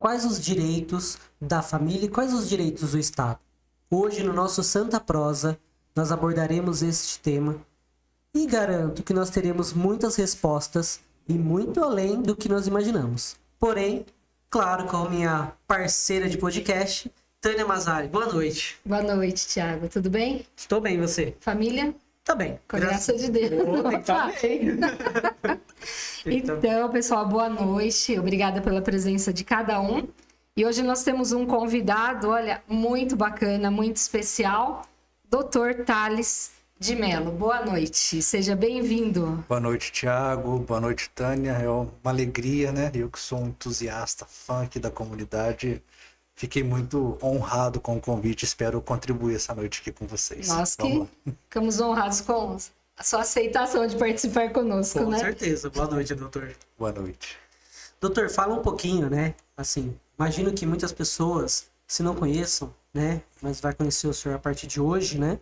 quais os direitos da família e quais os direitos do Estado. Hoje, no nosso Santa Prosa, nós abordaremos este tema e garanto que nós teremos muitas respostas e muito além do que nós imaginamos. Porém, claro, com a minha parceira de podcast, Tânia Mazari. Boa noite. Boa noite, Thiago. Tudo bem? Estou bem, e você? Família? Tá bem. Com a graça de Deus. Tá bem. Então, pessoal, boa noite. Obrigada pela presença de cada um. E hoje nós temos um convidado, olha, muito bacana, muito especial, Dr. Thales de Mello. Boa noite, seja bem-vindo. Boa noite, Thiago. Boa noite, Tânia. É uma alegria, né? Eu que sou um entusiasta, fã aqui da Fiquei fiquei muito honrado com o convite. Espero contribuir essa noite aqui com vocês. Nós que ficamos honrados com a sua aceitação de participar conosco, Com né? certeza. Boa noite, doutor. Boa noite. Doutor, fala um pouquinho, né? Assim, imagino que muitas pessoas, se não conheçam, né? Mas vai conhecer o senhor a partir de hoje, né?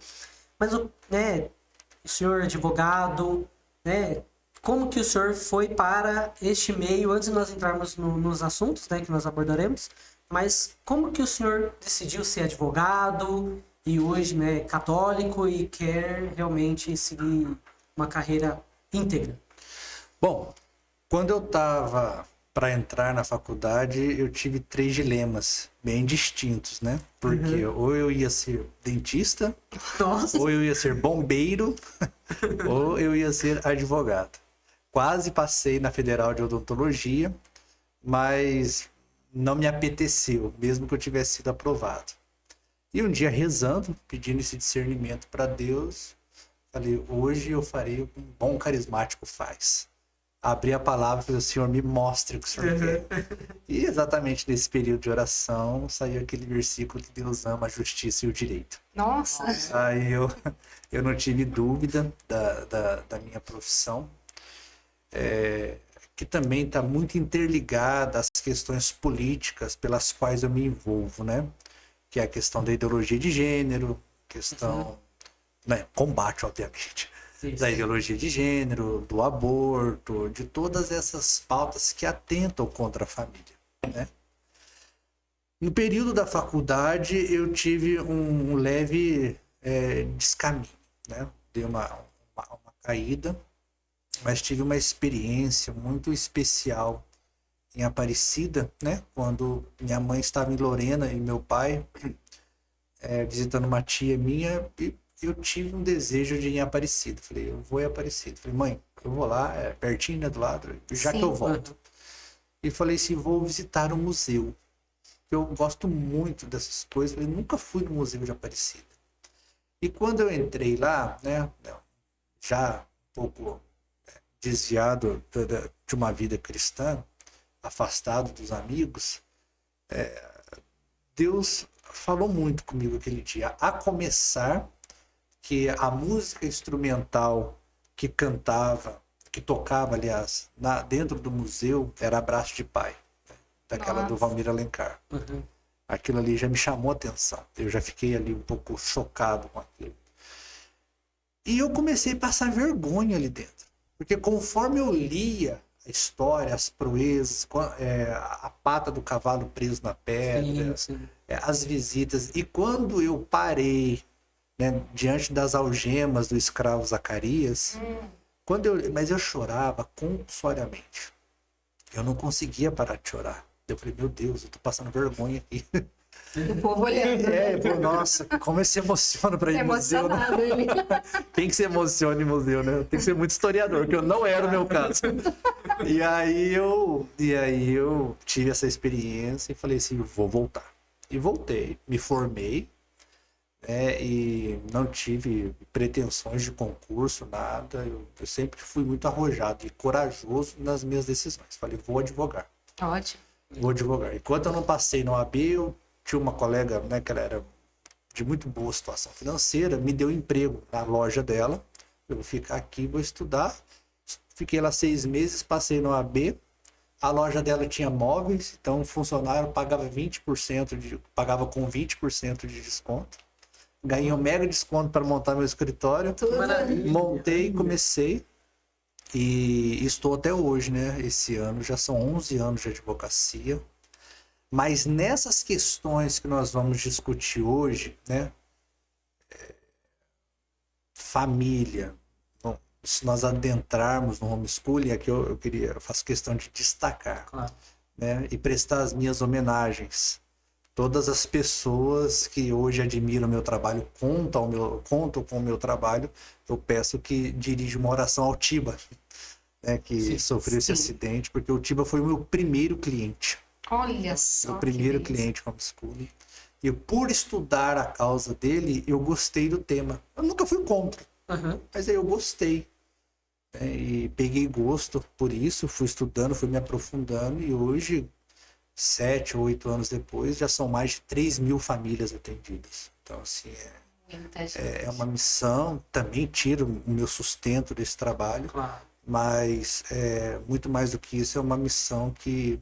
Mas o senhor advogado, né? Como que o senhor foi para este meio, antes de nós entrarmos nos assuntos, né? Que nós abordaremos, mas como que o senhor decidiu ser advogado e hoje, né? Católico e quer realmente seguir uma carreira íntegra? Bom, quando eu estava para entrar na faculdade, eu tive 3 dilemas bem distintos, né? Porque ou eu ia ser dentista, Nossa. ou eu ia ser bombeiro, ou eu ia ser advogado. Quase passei na Federal de Odontologia, mas não me apeteceu, mesmo que eu tivesse sido aprovado. E um dia rezando, pedindo esse discernimento para Deus, falei, hoje eu farei o que um bom carismático faz. Abri a palavra e falei, o Senhor me mostre o que o Senhor quer. E exatamente nesse período de oração, saiu aquele versículo que Deus ama a justiça e o direito. Nossa. Aí eu não tive dúvida da minha profissão, que também está muito interligada às questões políticas pelas quais eu me envolvo, né? Que é a questão da ideologia de gênero, questão, né, combate, obviamente, da ideologia de gênero, do aborto, de todas essas pautas que atentam contra a família, né? No período da faculdade, eu tive um leve descaminho, né? Dei uma caída, mas tive uma experiência muito especial em Aparecida, né? Quando minha mãe estava em Lorena e meu pai visitando uma tia minha, e eu tive um desejo de ir em Aparecida. Falei, eu vou em Aparecida. Falei, mãe, eu vou lá, é pertinho, né, do lado, já que eu volto. E falei assim, vou visitar o museu. Eu gosto muito dessas coisas, eu nunca fui no Museu de Aparecida. E quando eu entrei lá, né, já um pouco desviado de uma vida cristã, afastado dos amigos, Deus falou muito comigo aquele dia, a começar que a música instrumental que tocava, aliás, dentro do museu, era Abraço de Pai, né, daquela do Valmir Alencar. Aquilo ali já me chamou a atenção, eu já fiquei ali um pouco chocado com aquilo. E eu comecei a passar vergonha ali dentro, porque conforme eu lia a história, as proezas, a pata do cavalo preso na pedra, as visitas, e quando eu parei, né, diante das algemas do escravo Zacarias, mas eu chorava compulsoriamente. Eu não conseguia parar de chorar. Eu falei, meu Deus, eu tô passando vergonha aqui. O povo olhando. Nossa, como eu se emociono pra ir no museu, né? Ele. Quem que se emociona em museu, né? Tem que ser muito historiador, que eu não era o meu caso. E aí eu tive essa experiência e falei assim, vou voltar. E voltei, me formei, né? E não tive pretensões de concurso, nada. Eu sempre fui muito arrojado e corajoso nas minhas decisões. Falei, vou advogar. Ótimo. Vou advogar. Enquanto eu não passei no OAB, eu tinha uma colega, né, que ela era de muito boa situação financeira, me deu emprego na loja dela. Eu vou ficar aqui, vou estudar. Fiquei lá 6 meses, passei no OAB. A loja dela tinha móveis, então o funcionário pagava 20%, pagava com 20% de desconto. Ganhei um mega desconto para montar meu escritório. Maravilha. Montei, comecei. E estou até hoje, né? Esse ano já são 11 anos de advocacia. Mas nessas questões que nós vamos discutir hoje, né? Família. Bom, se nós adentrarmos no homeschooling, aqui eu faço questão de destacar, Claro. né? E prestar as minhas homenagens. Todas as pessoas que hoje admiram o meu trabalho, contam com o meu trabalho, eu peço que dirija uma oração ao Tiba, né? Que Sim. sofreu esse Sim. acidente, porque o Tiba foi o meu primeiro cliente. Olha só. Meu primeiro que beleza. cliente homeschooling. E por estudar a causa dele, eu gostei do tema. Eu nunca fui contra, Aham. mas aí eu gostei. Né? E peguei gosto por isso, fui estudando, fui me aprofundando. E hoje, 7 ou 8 anos depois, já são mais de 3.000 famílias atendidas. Então, assim, Muita gente. é uma missão. Também tiro o meu sustento desse trabalho. Claro. Mas, muito mais do que isso, é uma missão que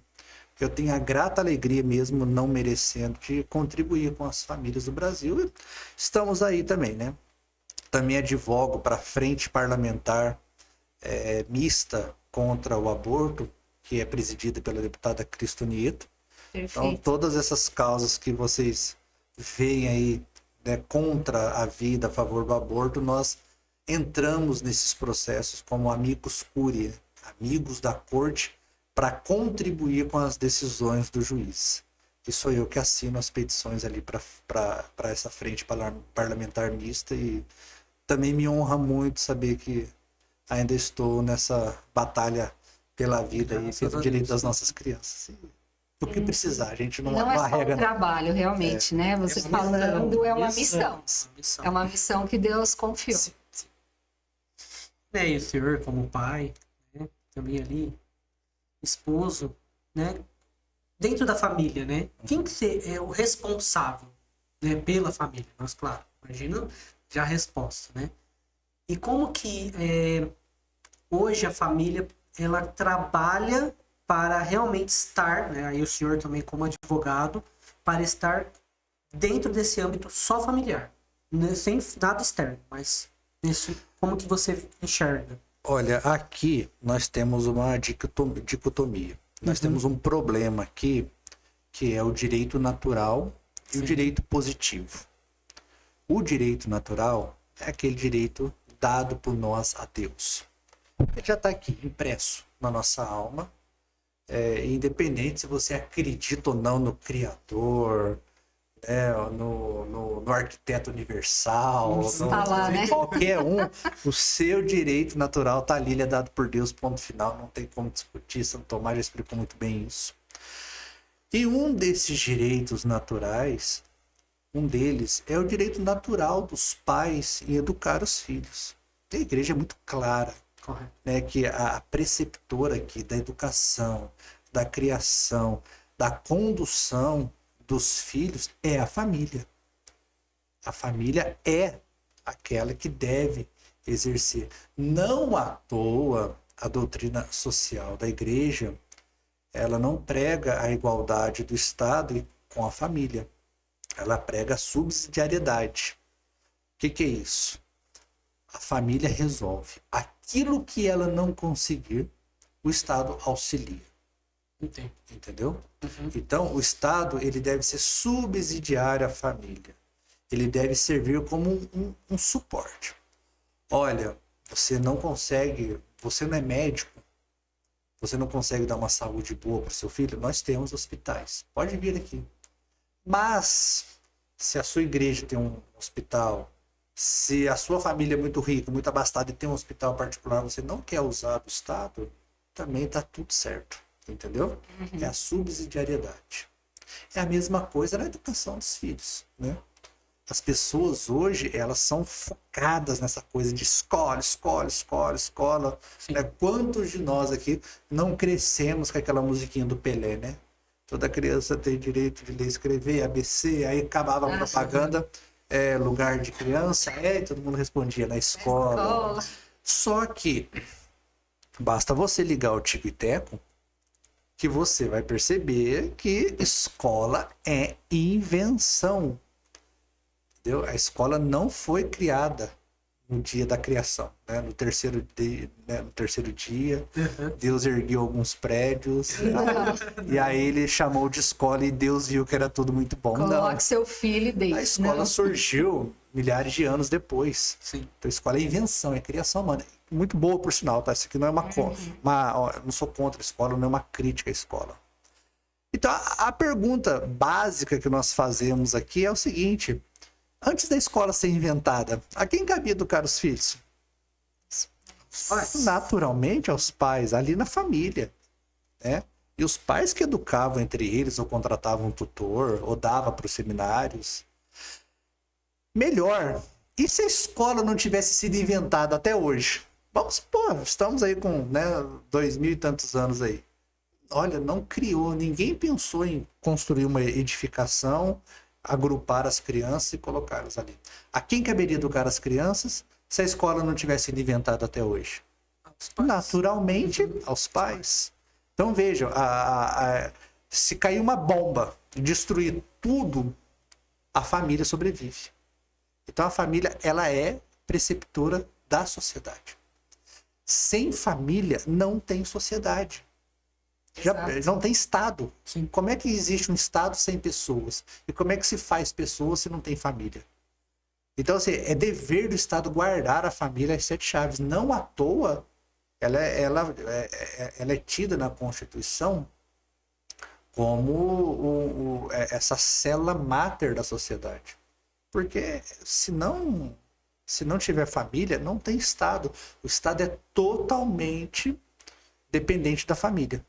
eu tenho a grata alegria, mesmo não merecendo, de contribuir com as famílias do Brasil. E estamos aí também, né? Também advogo para a frente parlamentar mista contra o aborto, que é presidida pela deputada Cristo Nieto. Então, Perfeito. todas essas causas que vocês veem aí, né, contra a vida, a favor do aborto, nós entramos nesses processos como amicus curiae, amigos da corte, para contribuir com as decisões do juiz. E sou eu que assino as petições ali para essa frente parlamentar mista, e também me honra muito saber que ainda estou nessa batalha pela vida e Graças pelo a direito Deus. das nossas crianças. E o que precisar, a gente não Não é só arrega, um não. trabalho, realmente, né? Você uma falando é uma missão. missão. É uma missão que Deus confiou. Sim, sim. Né, e o senhor, como pai, né, também ali, esposo, né, dentro da família, né, quem que é o responsável, né, pela família? Mas, claro, imagina já a resposta, né? E como que hoje a família, ela trabalha para realmente estar, né, aí o senhor também como advogado, para estar dentro desse âmbito só familiar, né, sem nada externo, mas como que você enxerga? Olha, aqui nós temos uma dicotomia. Nós temos um problema aqui, que é o direito natural e o direito positivo. O direito natural é aquele direito dado por nós a Deus. Ele já está aqui, impresso na nossa alma, independente se você acredita ou não no Criador, no arquiteto universal, Está lá, né? qualquer um, o seu direito natural está ali, ele é dado por Deus, ponto final, não tem como discutir. Santo Tomás já explicou muito bem isso. E um desses direitos naturais, um deles é o direito natural dos pais em educar os filhos. A igreja é muito clara, Correto. né, que a preceptora aqui da educação, da criação, da condução dos filhos é a família. A família é aquela que deve exercer. Não à toa, a doutrina social da igreja, ela não prega a igualdade do Estado com a família. Ela prega a subsidiariedade. O que é isso? A família resolve. Aquilo que ela não conseguir, o Estado auxilia. Entendo. Entendeu? Então, o Estado, ele deve ser subsidiário à família. Ele deve servir como um suporte. Olha, você não consegue, você não é médico, você não consegue dar uma saúde boa para o seu filho, nós temos hospitais. Pode vir aqui. Mas, se a sua igreja tem um hospital, se a sua família é muito rica, muito abastada e tem um hospital particular, você não quer usar do Estado, também está tudo certo. Entendeu? É a subsidiariedade. É a mesma coisa na educação dos filhos, né? As pessoas hoje, elas são focadas nessa coisa de escola. Né? Quantos de nós aqui não crescemos com aquela musiquinha do Pelé, né? Toda criança tem direito de ler e escrever, ABC, aí acabava a propaganda, lugar de criança, e todo mundo respondia na escola. Só que basta você ligar o Tico e Teco, que você vai perceber que escola é invenção. Entendeu? A escola não foi criada no dia da criação, né? No terceiro dia, Uhum. Deus ergueu alguns prédios, e aí ele chamou de escola e Deus viu que era tudo muito bom. Não, Coloque seu filho e deixe. a escola Não. surgiu milhares de anos depois. Sim. Então, a escola é invenção, é criação humana. Muito boa, por sinal, tá? Isso aqui não é não sou contra a escola, não é uma crítica à escola. Então, a pergunta básica que nós fazemos aqui é o seguinte: antes da escola ser inventada, a quem cabia educar os filhos? Naturalmente aos pais, ali na família, né? E os pais que educavam entre eles, ou contratavam um tutor, ou davam para os seminários. Melhor, e se a escola não tivesse sido inventada até hoje? Vamos supor, estamos aí com, né, 2000 e tantos anos aí. Olha, não criou, ninguém pensou em construir uma edificação, agrupar as crianças e colocá-las ali. A quem caberia educar as crianças se a escola não tivesse sido inventada até hoje? Naturalmente, aos pais. Então vejam, se cair uma bomba e destruir tudo, a família sobrevive. Então a família, ela é preceptora da sociedade. Sem família não tem sociedade. Não tem Estado. Sim. Como é que existe um Estado sem pessoas? E como é que se faz pessoas se não tem família? Então, assim, é dever do Estado guardar a família as 7 chaves. Não à toa, ela é tida na Constituição como essa célula máter da sociedade. Porque se não tiver família, não tem Estado. O Estado é totalmente dependente da família.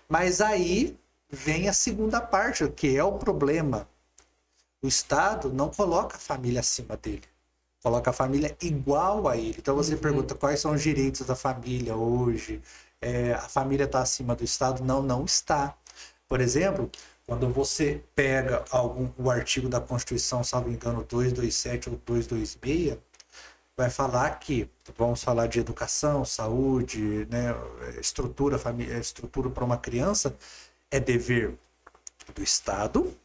Mas aí vem a segunda parte, que é o problema. O Estado não coloca a família acima dele. Coloca a família igual a ele. Então você pergunta quais são os direitos da família hoje. A família está acima do Estado? Não, não está. Por exemplo, quando você pega o artigo da Constituição, salvo engano, 227 ou 226, vai falar que, vamos falar de educação, saúde, né, estrutura para uma criança, é dever do Estado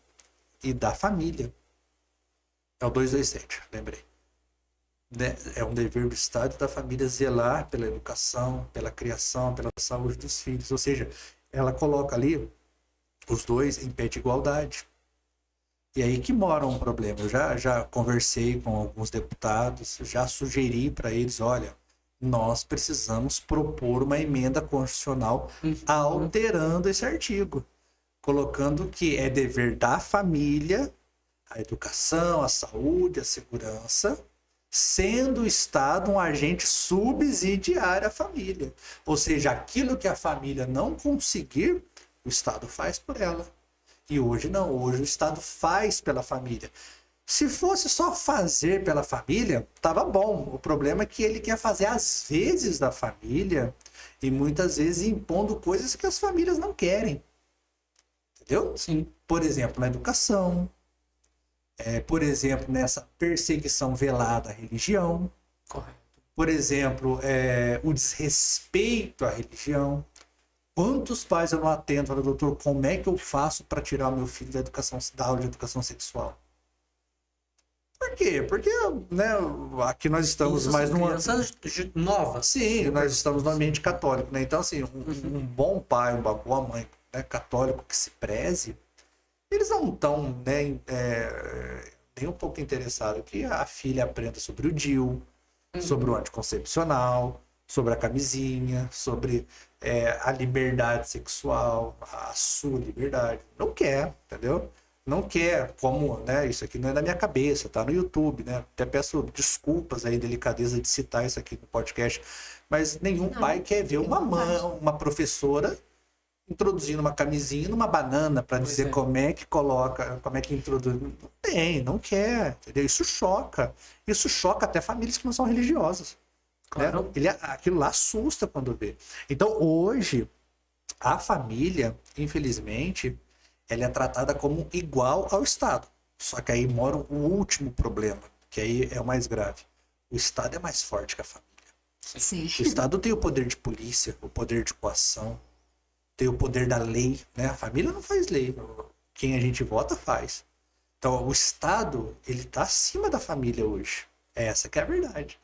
e da família. É o 227, lembrei. É um dever do Estado e da família zelar pela educação, pela criação, pela saúde dos filhos. Ou seja, ela coloca ali os dois em pé de igualdade. E aí que mora um problema. Eu já conversei com alguns deputados, já sugeri para eles, olha, nós precisamos propor uma emenda constitucional alterando esse artigo, colocando que é dever da família a educação, a saúde, a segurança, sendo o Estado um agente subsidiário à família. Ou seja, aquilo que a família não conseguir, o Estado faz por ela. E hoje não, hoje o Estado faz pela família. Se fosse só fazer pela família, tava bom. O problema é que ele quer fazer às vezes da família e muitas vezes impondo coisas que as famílias não querem. Entendeu? Sim. Por exemplo, na educação. Por exemplo, nessa perseguição velada à religião. Correto. Por exemplo, o desrespeito à religião. Quantos pais eu não atendo? Falo, doutor, como é que eu faço para tirar o meu filho da aula de educação sexual? Por quê? Porque, né, aqui nós estamos mais numa... crianças novas. Sim, nós estamos no ambiente católico, né? Então, assim, um bom pai, uma boa mãe, né, católico que se preze, eles não estão, né, nem um pouco interessados que a filha aprenda sobre o DIU, sobre o anticoncepcional, sobre a camisinha, sobre a liberdade sexual, a sua liberdade. Não quer, entendeu? Não quer, como, né? Isso aqui não é da minha cabeça, tá no YouTube, né? Até peço desculpas aí, delicadeza de citar isso aqui no podcast, mas nenhum pai quer ver uma mãe, uma professora introduzindo uma camisinha numa banana para dizer como é que coloca, como é que introduz. Não tem, não quer, entendeu? Isso choca até famílias que não são religiosas. Claro. Né? Aquilo lá assusta quando vê. Então, hoje, a família, infelizmente, ela é tratada como igual ao Estado. Só que aí mora o último problema, que aí é o mais grave. O Estado é mais forte que a família. Sim. O Estado tem o poder de polícia, o poder de coação, tem o poder da lei, né? A família não faz lei. Quem a gente vota faz. Então, o Estado, ele tá acima da família hoje. Essa que é a verdade.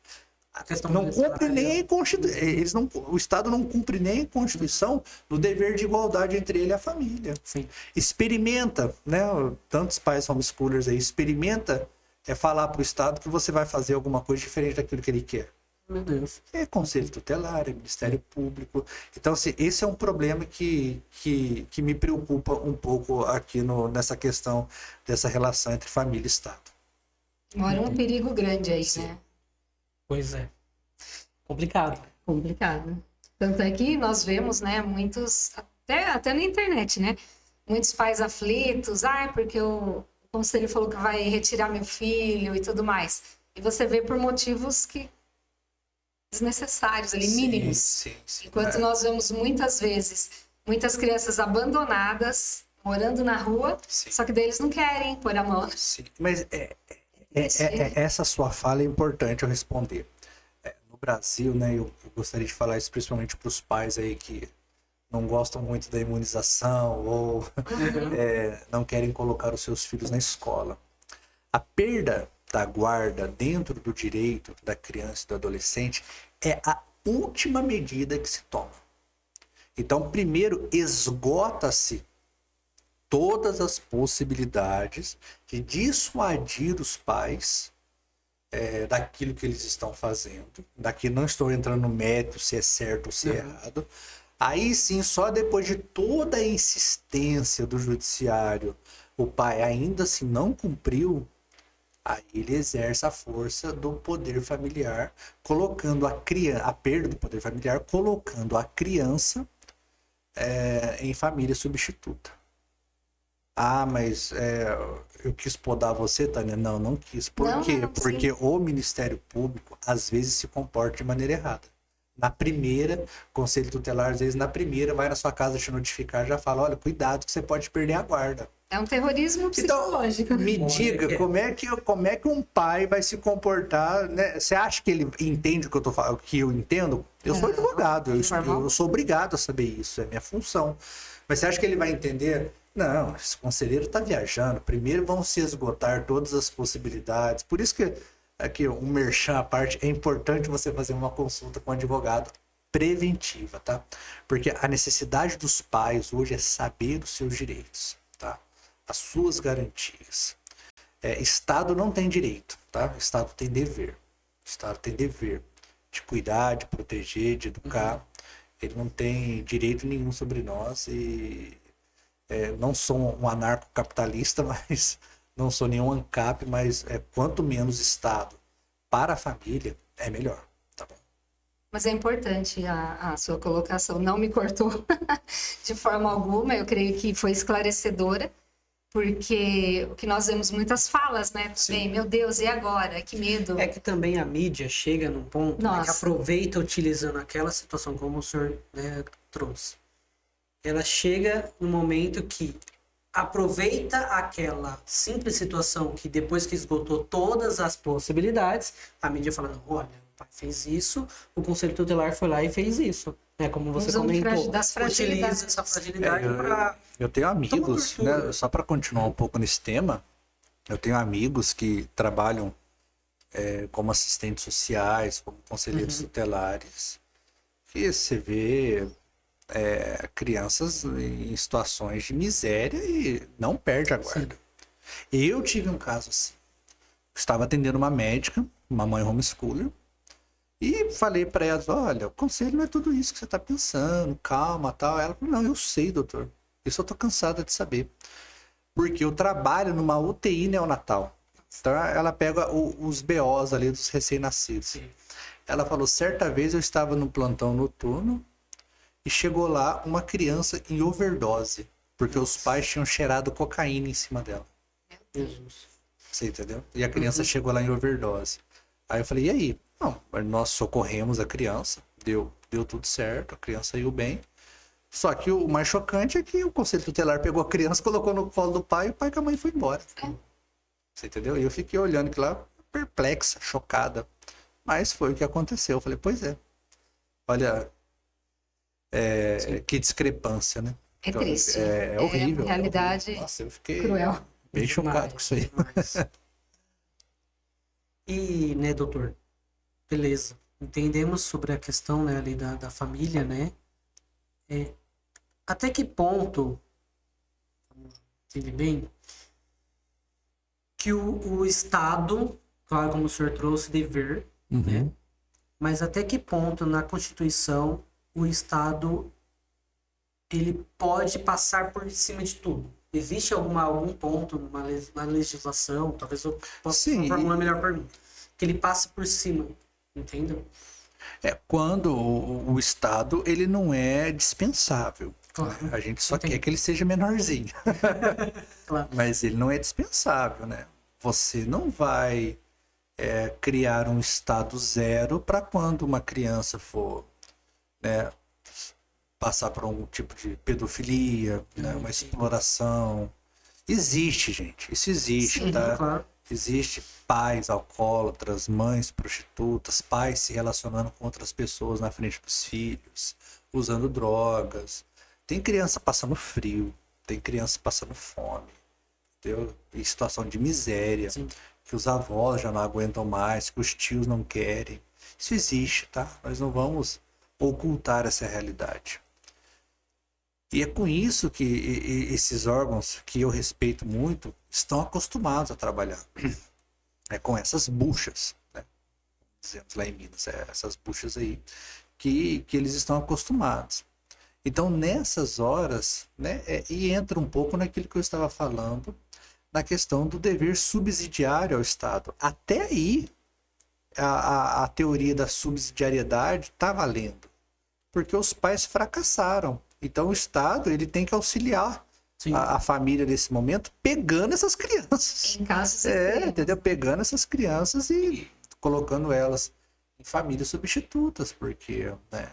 A questão Não cumpre universitária. nem a Constituição. Eles não, o Estado não cumpre nem a Constituição no dever de igualdade entre ele e a família. Sim. Experimenta, né? Tantos pais homeschoolers aí, experimenta falar para o Estado que você vai fazer alguma coisa diferente daquilo que ele quer. Meu Deus. É Conselho Tutelar, é Ministério Público. Então, assim, esse é um problema que me preocupa um pouco aqui nessa questão dessa relação entre família e Estado. Mora um perigo grande aí, Sim. né? Pois é. Complicado. Complicado. Tanto é que nós vemos, né, muitos, até na internet, né? Muitos pais aflitos, porque o conselho falou que vai retirar meu filho e tudo mais. E você vê por motivos que desnecessários ali, mínimos. Sim. Enquanto nós vemos muitas vezes muitas crianças abandonadas, morando na rua, Sim. só que daí eles não querem pôr a mão. Sim. Mas essa sua fala é importante eu responder. No Brasil, né, eu gostaria de falar isso principalmente para os pais aí que não gostam muito da imunização ou não querem colocar os seus filhos na escola. A perda da guarda dentro do direito da criança e do adolescente é a última medida que se toma. Então, primeiro, esgota-se todas as possibilidades de dissuadir os pais daquilo que eles estão fazendo. Daqui não estou entrando no mérito se é certo ou se é errado. Aí sim, só depois de toda a insistência do judiciário, o pai ainda assim não cumpriu, aí ele exerce a força do poder familiar, colocando a perda do poder familiar, colocando a criança em família substituta. Mas eu quis podar você, Tânia? Não quis. Por quê? Porque o Ministério Público, às vezes, se comporta de maneira errada. Na primeira, Conselho Tutelar, às vezes, na primeira, vai na sua casa te notificar, já fala, olha, cuidado que você pode perder a guarda. É um terrorismo psicológico. Então, me diga, como é que um pai vai se comportar, né? Você acha que ele entende o que eu tô falando, que eu entendo? Eu sou advogado, eu sou obrigado a saber isso, é minha função. Mas você acha que ele vai entender? Não, esse conselheiro está viajando. Primeiro vão se esgotar todas as possibilidades. Por isso que aqui um merchan à parte, é importante você fazer uma consulta com um advogado preventiva, tá? Porque a necessidade dos pais hoje é saber os seus direitos, tá? As suas garantias. Estado não tem direito, tá? Estado tem dever. Estado tem dever de cuidar, de proteger, de educar. Ele não tem direito nenhum sobre nós e não sou um anarcocapitalista, mas não sou nenhum ANCAP, mas quanto menos Estado para a família, é melhor, tá bom? Mas é importante a sua colocação, não me cortou de forma alguma, eu creio que foi esclarecedora, porque o que nós vemos muitas falas, né? Também, meu Deus, e agora? Que medo. É que também a mídia chega num ponto que aproveita utilizando aquela situação como o senhor trouxe. Ela chega no momento que aproveita aquela simples situação que depois que esgotou todas as possibilidades, a mídia fala, não, olha, o pai fez isso, o Conselho Tutelar foi lá e fez isso. Como você comentou, utiliza essa fragilidade para... Eu tenho amigos, né, só para continuar um pouco nesse tema, eu tenho amigos que trabalham como assistentes sociais, como conselheiros tutelares, que você vê crianças em situações de miséria e não perde a guarda. Eu tive um caso assim. Estava atendendo uma médica, uma mãe homeschooler, e falei para ela, olha, o conselho não é tudo isso que você está pensando, calma, tal. Ela falou, não, eu sei, doutor. Eu só tô cansada de saber. Porque eu trabalho numa UTI neonatal. Então ela pega os BOs ali dos recém-nascidos. Ela falou, certa vez eu estava no plantão noturno e chegou lá uma criança em overdose. Porque os pais tinham cheirado cocaína em cima dela. Jesus. Você entendeu? E a criança chegou lá em overdose. Aí eu falei, e aí? Não, nós socorremos a criança, deu tudo certo, a criança saiu bem. Só que o mais chocante é que o Conselho Tutelar pegou a criança, colocou no colo do pai e o pai com a mãe foi embora. Você entendeu? E eu fiquei olhando aquilo lá, perplexa, chocada. Mas foi o que aconteceu. Eu falei, pois é. Olha, que discrepância, né? É triste. É horrível. Realidade Nossa, eu fiquei cruel. bem chocado com isso aí. E, né, doutor? Beleza. entendemos sobre a questão, né, ali da família, né? Até que ponto, entende bem, que o Estado, claro, como o senhor trouxe, dever, né? Mas até que ponto na Constituição o Estado ele pode passar por cima de tudo? Existe algum ponto na legislação, talvez eu possa Sim, formular uma melhor pergunta, que ele passe por cima, entendeu? Quando o Estado ele não é dispensável. Claro. A gente só Entendi. quer que ele seja menorzinho. Claro. Mas ele não é dispensável, né? Você não vai criar um Estado zero para quando uma criança for, né, passar por algum tipo de pedofilia, né, uma exploração. Existe, gente. Isso existe, Sim, tá? claro. Existe pais alcoólatras, mães prostitutas, pais se relacionando com outras pessoas na frente dos filhos, usando drogas. Tem criança passando frio, tem criança passando fome, entendeu? Em situação de miséria, Sim. que os avós já não aguentam mais, que os tios não querem. Isso existe, tá? Nós não vamos ocultar essa realidade. E é com isso que esses órgãos, que eu respeito muito, estão acostumados a trabalhar. É com essas buchas, né? Dizemos lá em Minas, essas buchas aí, que eles estão acostumados. Então, nessas horas, né, e entra um pouco naquilo que eu estava falando, na questão do dever subsidiário ao Estado. Até aí, a teoria da subsidiariedade está valendo, porque os pais fracassaram. Então, o Estado ele tem que auxiliar a família nesse momento, pegando essas crianças. Em casos extremos. Entendeu? Pegando essas crianças e colocando elas em famílias substitutas, porque, né,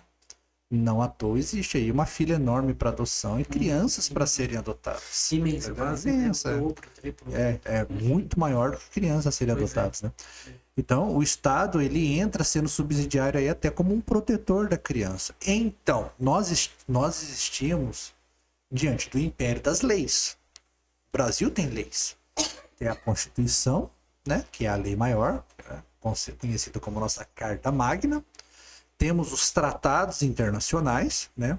não à toa existe aí uma fila enorme para adoção e crianças para serem adotadas. Imensa, quase, né? Imensa. Dobro, triplo. É muito maior do que crianças a serem Pois é. adotadas, né? Então, o Estado, ele entra sendo subsidiário aí até como um protetor da criança. Então, nós existimos diante do império das leis. O Brasil tem leis. Tem a Constituição, né, que é a lei maior, né, conhecida como nossa Carta Magna. Temos os tratados internacionais, né,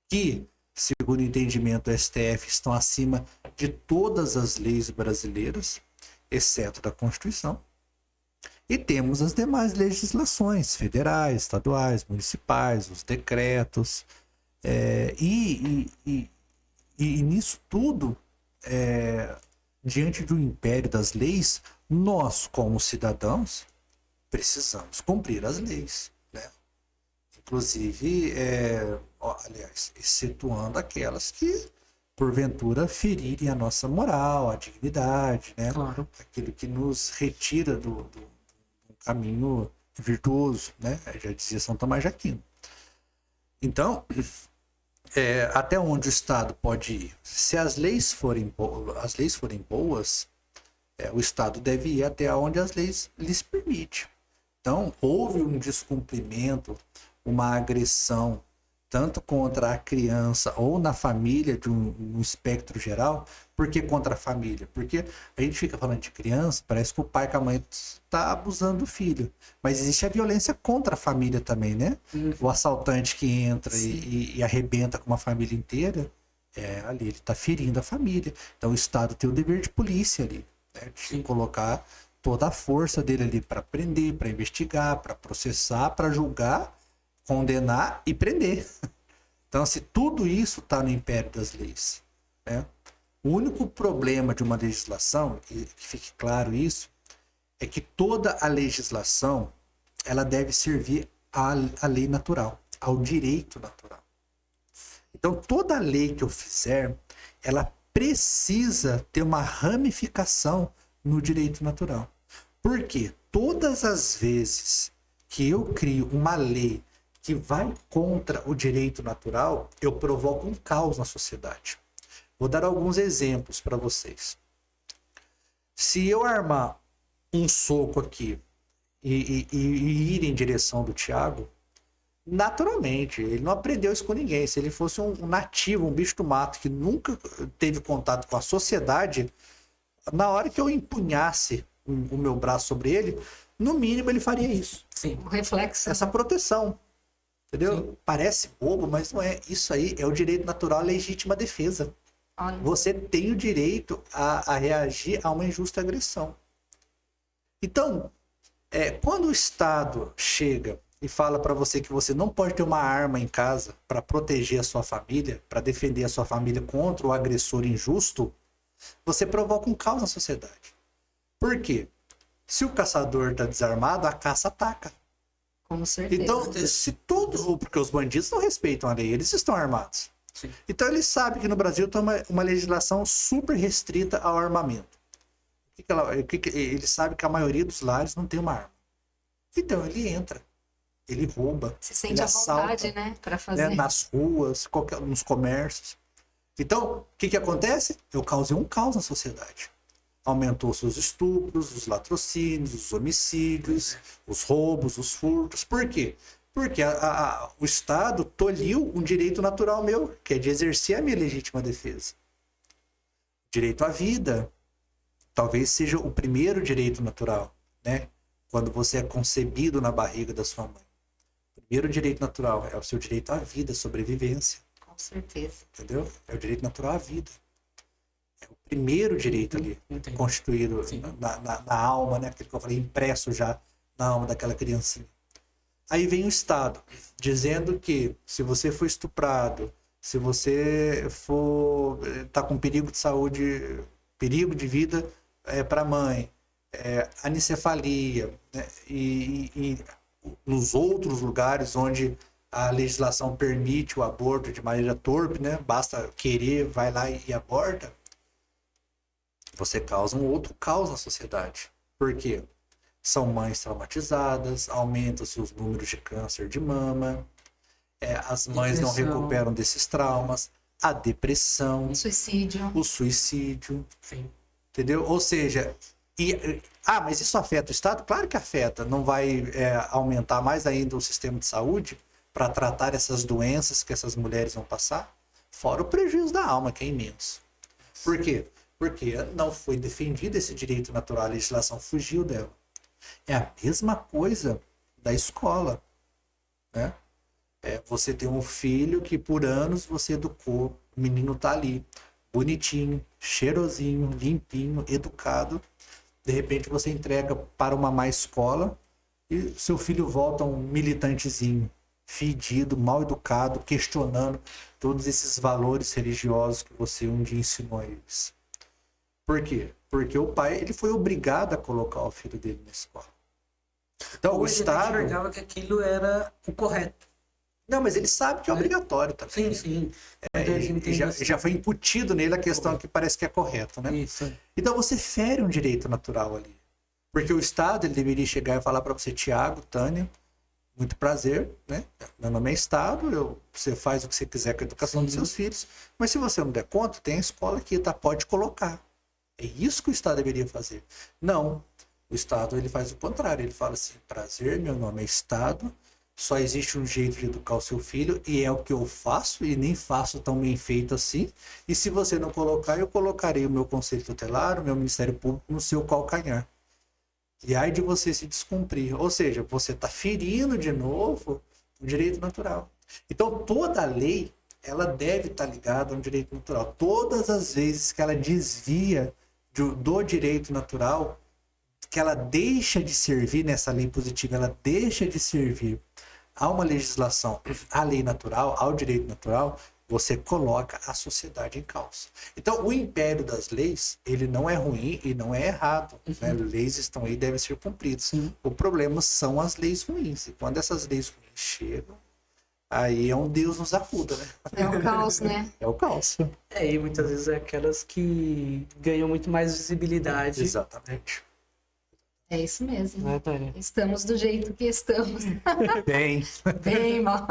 que, segundo o entendimento do STF, estão acima de todas as leis brasileiras, exceto da Constituição. E temos as demais legislações federais, estaduais, municipais, os decretos. E nisso tudo, diante do império das leis, nós, como cidadãos, precisamos cumprir as leis, né? Inclusive, aliás, excetuando aquelas que, porventura, ferirem a nossa moral, a dignidade, né? Claro. Aquilo que nos retira do caminho virtuoso, né? Já dizia São Tomás de Aquino. Então, até onde o Estado pode ir? Se as leis forem boas, o Estado deve ir até onde as leis lhes permitem. Então, houve um descumprimento, uma agressão, tanto contra a criança ou na família, de um espectro geral. Por que contra a família? Porque a gente fica falando de criança, parece que o pai com a mãe está abusando do filho. Mas existe a violência contra a família também, né? O assaltante que entra e arrebenta com uma família inteira, ali ele está ferindo a família. Então o Estado tem o dever de polícia ali, né? De colocar toda a força dele ali para prender, para investigar, para processar, para julgar, condenar e prender. Então, se tudo isso está no império das leis, né? O único problema de uma legislação, e que fique claro isso, é que toda a legislação ela deve servir à lei natural, ao direito natural. Então, toda lei que eu fizer, ela precisa ter uma ramificação no direito natural. Por quê? Todas as vezes que eu crio uma lei que vai contra o direito natural, eu provoco um caos na sociedade. Vou dar alguns exemplos para vocês. Se eu armar um soco aqui e ir em direção do Thiago, naturalmente, ele não aprendeu isso com ninguém. Se ele fosse um nativo, um bicho do mato que nunca teve contato com a sociedade, na hora que eu empunhasse o meu braço sobre ele, no mínimo ele faria isso. Sim. O reflexo. Essa proteção. Entendeu? Sim. Parece bobo, mas não é. Isso aí é o direito natural à legítima defesa. Olha, Você tem o direito a reagir a uma injusta agressão. Então, quando o Estado chega e fala para você que você não pode ter uma arma em casa para proteger a sua família, para defender a sua família contra o agressor injusto, você provoca um caos na sociedade. Por quê? Se o caçador está desarmado, a caça ataca. com certeza. Então, se tudo. Porque os bandidos não respeitam a lei, eles estão armados. Sim. Então, eles sabem que no Brasil tem uma legislação super restrita ao armamento. Ele sabe que a maioria dos lares não tem uma arma. Então, ele entra, ele rouba, Se sente ele à assalta, vontade, né? Para fazer. nas ruas, nos comércios. Então, o que acontece? Eu causei um caos na sociedade. Aumentou-se os estupros, os latrocínios, os homicídios, os roubos, os furtos. Por quê? Porque o Estado tolhiu um direito natural meu, que é de exercer a minha legítima defesa. Direito à vida. Talvez seja o primeiro direito natural, né? Quando você é concebido na barriga da sua mãe. O primeiro direito natural é o seu direito à vida, à sobrevivência. Com certeza. Entendeu? É o direito natural à vida. É o primeiro direito ali, Entendi. constituído Sim. na alma, né? Aquilo que eu falei, impresso já na alma daquela criancinha. Aí vem o Estado, dizendo que se você for estuprado, se você tá com perigo de saúde, perigo de vida para a mãe, anencefalia, né? E nos outros lugares onde a legislação permite o aborto de maneira torpe, né? Basta querer, vai lá e aborta. Você causa um outro caos na sociedade. Por quê? São mães traumatizadas, aumentam-se os números de câncer de mama, as mães não Depressão. recuperam desses traumas, a depressão, Suicídio. o suicídio, Sim. entendeu? Ou seja, mas isso afeta o Estado? Claro que afeta. Não vai aumentar mais ainda o sistema de saúde para tratar essas doenças que essas mulheres vão passar? Fora o prejuízo da alma, que é imenso. Por quê? Porque não foi defendido esse direito natural, a legislação fugiu dela. É a mesma coisa da escola, né? Você tem um filho que por anos você educou, o menino tá ali, bonitinho, cheirosinho, limpinho, educado. De repente você entrega para uma má escola e seu filho volta um militantezinho, fedido, mal educado, questionando todos esses valores religiosos que você um dia ensinou a eles. Por quê? Porque o pai ele foi obrigado a colocar o filho dele na escola. Então o Ou ele Estado... enxergava que aquilo era o correto. Não, mas ele sabe que é obrigatório Sim, também. sim. Já foi incutido nele a questão que parece que é correta, né? Isso. Então você fere um direito natural ali. Porque o Estado ele deveria chegar e falar para você, Tiago, Tânia, muito prazer, né? Meu nome é Estado, você faz o que você quiser com a educação dos seus filhos, mas se você não der conta, tem a escola aqui, tá? Pode colocar. É isso que o Estado deveria fazer. Não. O Estado ele faz o contrário. Ele fala assim, prazer, meu nome é Estado, só existe um jeito de educar o seu filho e é o que eu faço e nem faço tão bem feito assim. E se você não colocar, eu colocarei o meu conselho tutelar, o meu Ministério Público no seu calcanhar. E aí de você se descumprir. Ou seja, você está ferindo de novo o direito natural. Então toda lei ela deve estar ligada a um direito natural. Todas as vezes que ela desvia do direito natural, que ela deixa de servir nessa lei positiva, ela deixa de servir a uma legislação, à lei natural, ao direito natural, você coloca a sociedade em caos. Então, o império das leis, ele não é ruim e não é errado. Né? Leis estão aí e devem ser cumpridas. Sim. O problema são as leis ruins. E quando essas leis ruins chegam, aí é um Deus nos acuda, né? É o caos, né? É o caos. E muitas vezes é aquelas que ganham muito mais visibilidade. Exatamente. É isso mesmo. Né, Tânia? Estamos do jeito que estamos. Bem, Bem mal.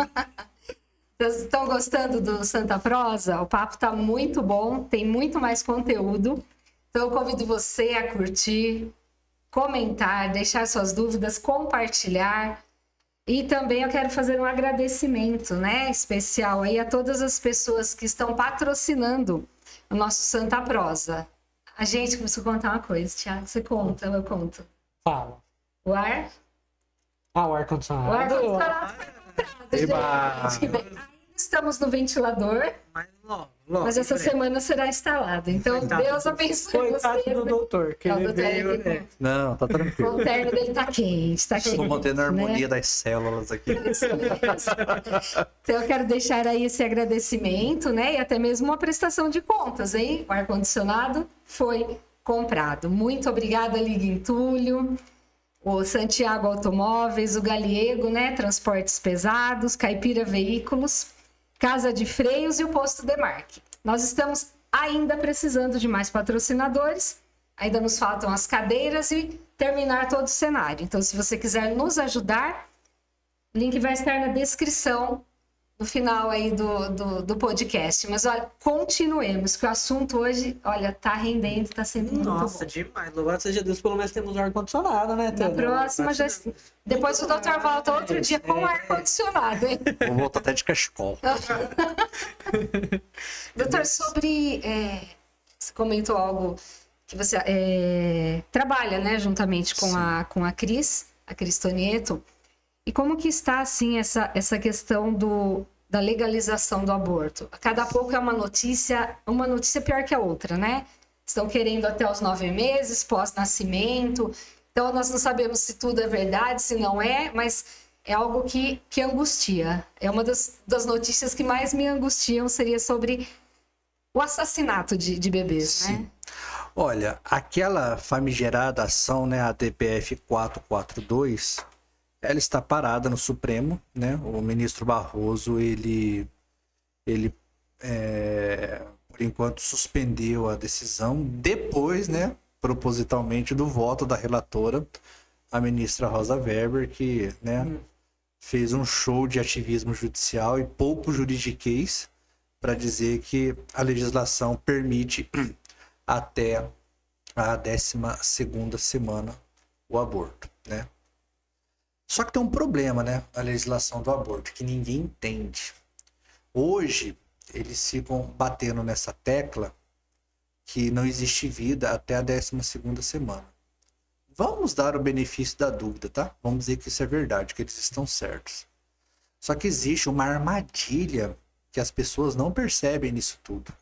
Vocês estão gostando do Santa Prosa? O papo tá muito bom, tem muito mais conteúdo. Então eu convido você a curtir, comentar, deixar suas dúvidas, compartilhar. E também eu quero fazer um agradecimento, né, especial aí a todas as pessoas que estão patrocinando o nosso Santa Prosa. A gente começou a contar uma coisa, Thiago, você conta, eu conto. Fala. O ar? Ah, o O ar-condicionado. ar-condicionado foi comprado, gente. Ainda estamos no ventilador, Mas logo, mas essa em breve. semana será instalado. Então, Coitado Deus abençoe Coitado você. do doutor, que Não, ele doutor, veio... ele- Não, tá tranquilo. o terno dele tá quente, tá quente. Estou mantendo a né? harmonia das células aqui. Isso mesmo. Então eu quero deixar aí esse agradecimento, né? E até mesmo uma prestação de contas, hein? O ar-condicionado foi comprado. Muito obrigada, Liga Entulho, o Santiago Automóveis, o Galiego, né? Transportes Pesados, Caipira Veículos, Casa de Freios e o Posto Demarque. Nós estamos ainda precisando de mais patrocinadores. Ainda nos faltam as cadeiras e terminar todo o cenário. Então, se você quiser nos ajudar, o link vai estar na descrição no final aí do podcast. Mas, olha, continuemos, que o assunto hoje, olha, tá rendendo, tá sendo muito Nossa, bom. demais. Louvado seja Deus, pelo menos temos ar-condicionado, né, Na Tânia? próxima, já... depois o doutor volta outro dia com ar-condicionado, hein? Vou voltar até de cachecol. Doutor, sobre... você comentou algo que você trabalha, né, juntamente com a Cris Tonieto. E como que está, assim, essa questão da legalização do aborto? A cada pouco é uma notícia pior que a outra, né? Estão querendo até os 9 meses, pós-nascimento. Então, nós não sabemos se tudo é verdade, se não é, mas é algo que angustia. É uma das notícias que mais me angustiam, seria sobre o assassinato de bebês, Sim. né? Olha, aquela famigerada ação, né, a DPF 442, ela está parada no Supremo, né? O ministro Barroso, ele por enquanto suspendeu a decisão depois, né, propositalmente do voto da relatora, a ministra Rosa Weber, que, né, fez um show de ativismo judicial e pouco juridiquês para dizer que a legislação permite até a 12ª semana o aborto, né? Só que tem um problema, né? A legislação do aborto, que ninguém entende. Hoje, eles ficam batendo nessa tecla que não existe vida até a 12ª semana. Vamos dar o benefício da dúvida, tá? Vamos dizer que isso é verdade, que eles estão certos. Só que existe uma armadilha que as pessoas não percebem nisso tudo.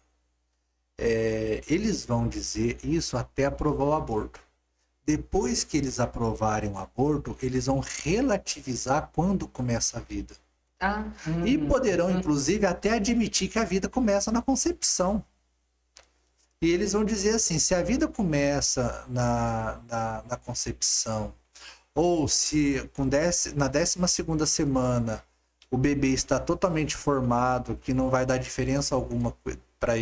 Eles vão dizer isso até aprovar o aborto. Depois que eles aprovarem o aborto, eles vão relativizar quando começa a vida. Ah, E poderão, inclusive, até admitir que a vida começa na concepção. E eles vão dizer assim, se a vida começa na concepção, ou se na 12ª semana o bebê está totalmente formado, que não vai dar diferença alguma para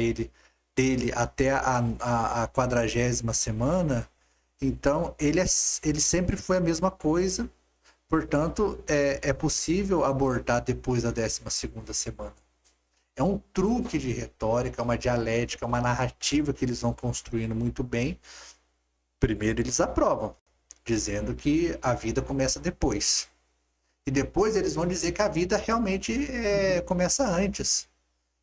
dele até a 40ª semana, então ele sempre foi a mesma coisa, portanto é possível abortar depois da 12ª semana. É um truque de retórica, uma dialética, uma narrativa que eles vão construindo muito bem. Primeiro eles aprovam, dizendo que a vida começa depois. E depois eles vão dizer que a vida realmente começa antes.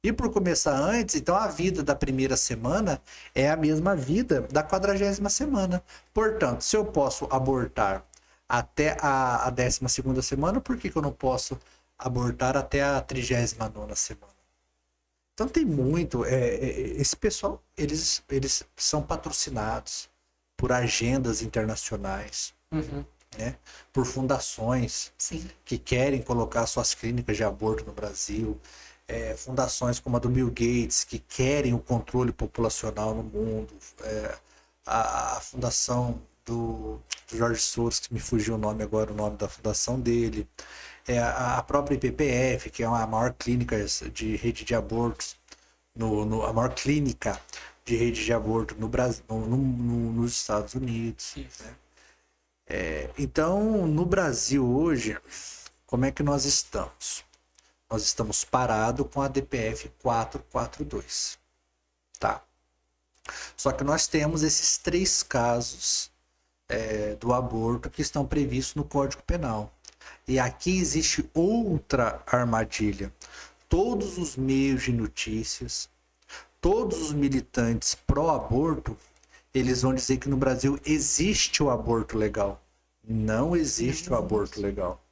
E por começar antes, então a vida da primeira semana é a mesma vida da 40ª semana. Portanto, se eu posso abortar até a 12ª semana, por que eu não posso abortar até a 39ª semana? Então tem muito... esse pessoal, eles são patrocinados por agendas internacionais, né? Por fundações sim. que querem colocar suas clínicas de aborto no Brasil, fundações como a do Bill Gates, que querem o controle populacional no mundo, a fundação do George Soros, que me fugiu o nome da fundação dele, a própria IPPF, que é a maior clínica de rede de abortos, a maior clínica de rede de aborto no Brasil, nos Estados Unidos, né? Então, no Brasil hoje, como é que nós estamos? Nós estamos parados com a DPF 442, tá? Só que nós temos esses 3 casos do aborto que estão previstos no Código Penal. E aqui existe outra armadilha. Todos os meios de notícias, todos os militantes pró-aborto, eles vão dizer que no Brasil existe o aborto legal. Não existe o aborto legal.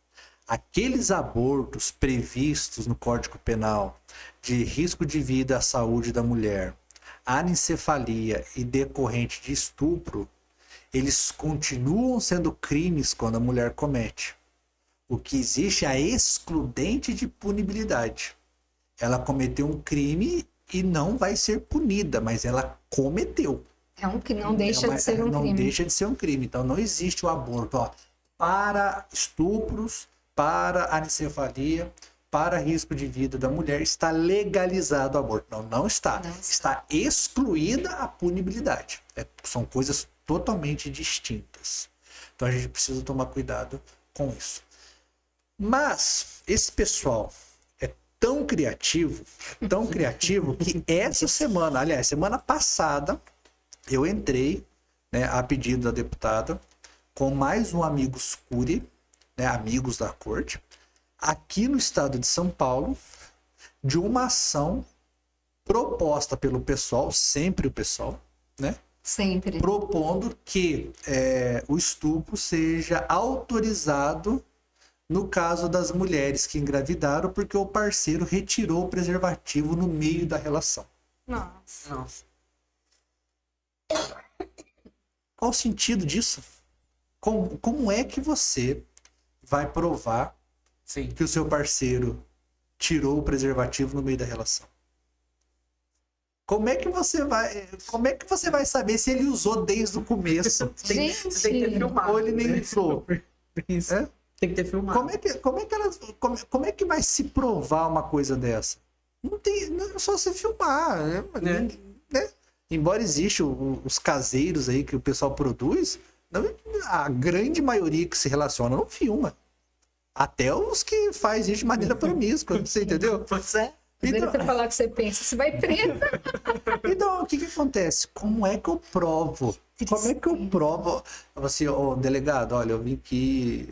Aqueles abortos previstos no Código Penal de risco de vida à saúde da mulher, anencefalia e decorrente de estupro, eles continuam sendo crimes quando a mulher comete. O que existe é a excludente de punibilidade. Ela cometeu um crime e não vai ser punida, mas ela cometeu. É um que não deixa de ser um não crime. deixa de ser um crime. Então não existe o aborto. Ó, para estupros, para anencefalia, para risco de vida da mulher, está legalizado o aborto. Não está. Não está. Está excluída a punibilidade. São coisas totalmente distintas. Então a gente precisa tomar cuidado com isso. Mas esse pessoal é tão criativo que essa semana, aliás, semana passada, eu entrei, né, a pedido da deputada, com mais um Amigos Curi, né, amigos da corte, aqui no estado de São Paulo, de uma ação proposta pelo pessoal, sempre o pessoal, né? Sempre. Propondo que o estupro seja autorizado no caso das mulheres que engravidaram porque o parceiro retirou o preservativo no meio da relação. Nossa. Qual o sentido disso? Como é que você vai provar Sim. que o seu parceiro tirou o preservativo no meio da relação? Como é que você vai saber se ele usou desde o começo? Você tem que ter filmado. Ou ele nem usou? Isso. É? Tem que ter filmado. Como é que vai se provar uma coisa dessa? Não é só você filmar, né? Embora exista os caseiros aí que o pessoal produz, a grande maioria que se relaciona não filma. Até os que faz isso de maneira promíscua, você entendeu? Pois é. Então, você falar o que você pensa, você vai preso. Então, o que acontece? Como é que eu provo? Como é que eu provo? Assim, delegado, olha, eu vim aqui...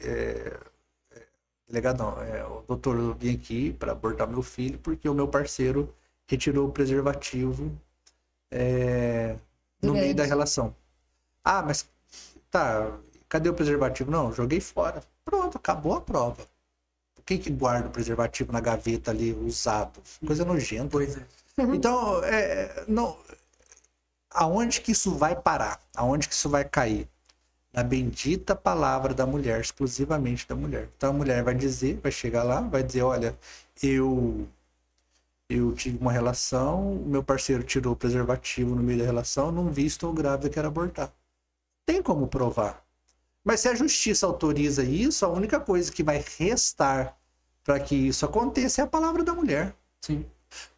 Delegado não, o doutor, eu vim aqui para abortar meu filho porque o meu parceiro retirou o preservativo no meio da relação. Ah, mas tá, cadê o preservativo? Não, joguei fora. Pronto, acabou a prova. Quem que guarda o preservativo na gaveta ali, usado? Coisa nojenta. Pois é. Então, não, aonde que isso vai parar? Aonde que isso vai cair? Na bendita palavra da mulher, exclusivamente da mulher. Então a mulher vai chegar lá, vai dizer, olha, eu tive uma relação, o meu parceiro tirou o preservativo no meio da relação, não vi, estou grávida, quero abortar. Tem como provar. Mas se a justiça autoriza isso, a única coisa que vai restar para que isso aconteça é a palavra da mulher. Sim.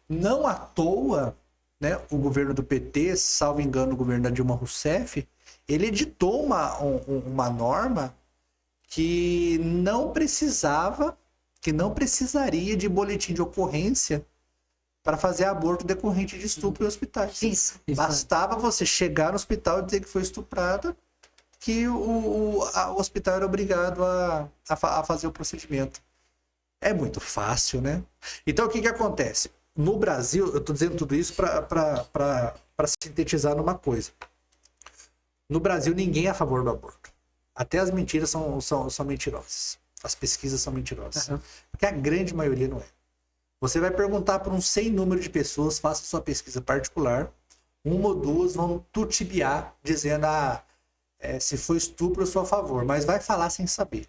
Não à toa, né, o governo do PT, salvo engano, o governo da Dilma Rousseff, ele editou uma norma que não precisaria de boletim de ocorrência para fazer aborto decorrente de estupro em hospitais. Isso. Bastava você chegar no hospital e dizer que foi estuprada, que o hospital era obrigado a fazer o procedimento. É muito fácil, né? Então, o que acontece? No Brasil, eu estou dizendo tudo isso para sintetizar numa coisa. No Brasil, ninguém é a favor do aborto. Até as mentiras são mentirosas. As pesquisas são mentirosas. Uhum. Porque a grande maioria não é. Você vai perguntar para um sem número de pessoas, faça sua pesquisa particular, uma ou duas vão tutibiar, dizendo, se for estupro, eu sou a favor. Mas vai falar sem saber.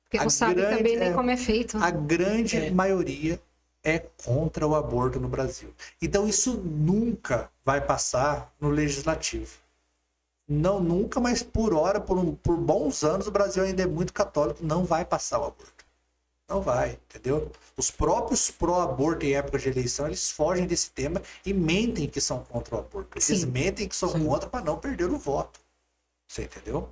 Porque não sabe também nem como é feito. A grande maioria é contra o aborto no Brasil. Então, isso nunca vai passar no legislativo. Não, nunca, mas por hora, por bons anos, o Brasil ainda é muito católico, não vai passar o aborto. Não vai, entendeu? Os próprios pró-aborto em época de eleição, eles fogem desse tema e mentem que são contra o aborto. Eles mentem que são contra para não perder o voto. Você entendeu?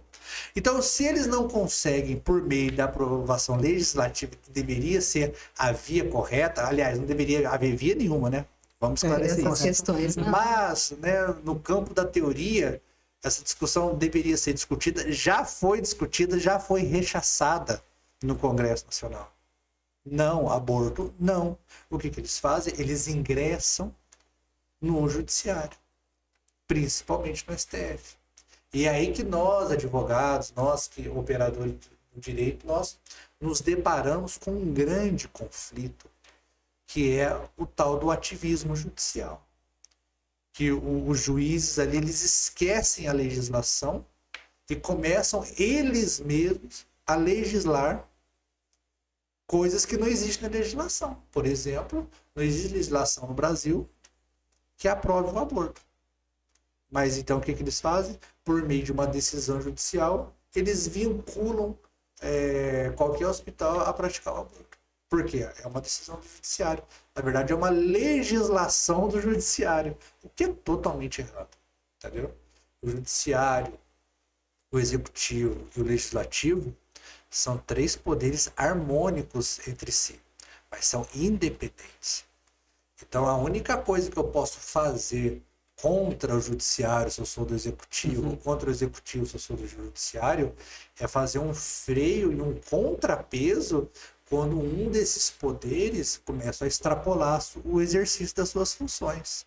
Então, se eles não conseguem, por meio da aprovação legislativa, que deveria ser a via correta, aliás, não deveria haver via nenhuma, né? Vamos esclarecer essas isso. questões, né? Mas, né, no campo da teoria, essa discussão deveria ser discutida, já foi discutida, já foi rechaçada no Congresso Nacional. Não, aborto, não. O que eles fazem? Eles ingressam no judiciário, principalmente no STF. E é aí que nós, advogados, nós que operadores do direito, nós nos deparamos com um grande conflito, que é o tal do ativismo judicial. Que os juízes ali, eles esquecem a legislação e começam eles mesmos a legislar coisas que não existem na legislação. Por exemplo, não existe legislação no Brasil que aprove o aborto. Mas então o que eles fazem? Por meio de uma decisão judicial, eles vinculam qualquer hospital a praticar o aborto. Por quê? É uma decisão do judiciário. Na verdade, é uma legislação do judiciário, o que é totalmente errado. Entendeu? O judiciário, o executivo e o legislativo são 3 poderes harmônicos entre si, mas são independentes. Então, a única coisa que eu posso fazer contra o judiciário, se eu sou do executivo, ou contra o executivo, se eu sou do judiciário, é fazer um freio e um contrapeso quando um desses poderes começa a extrapolar o exercício das suas funções.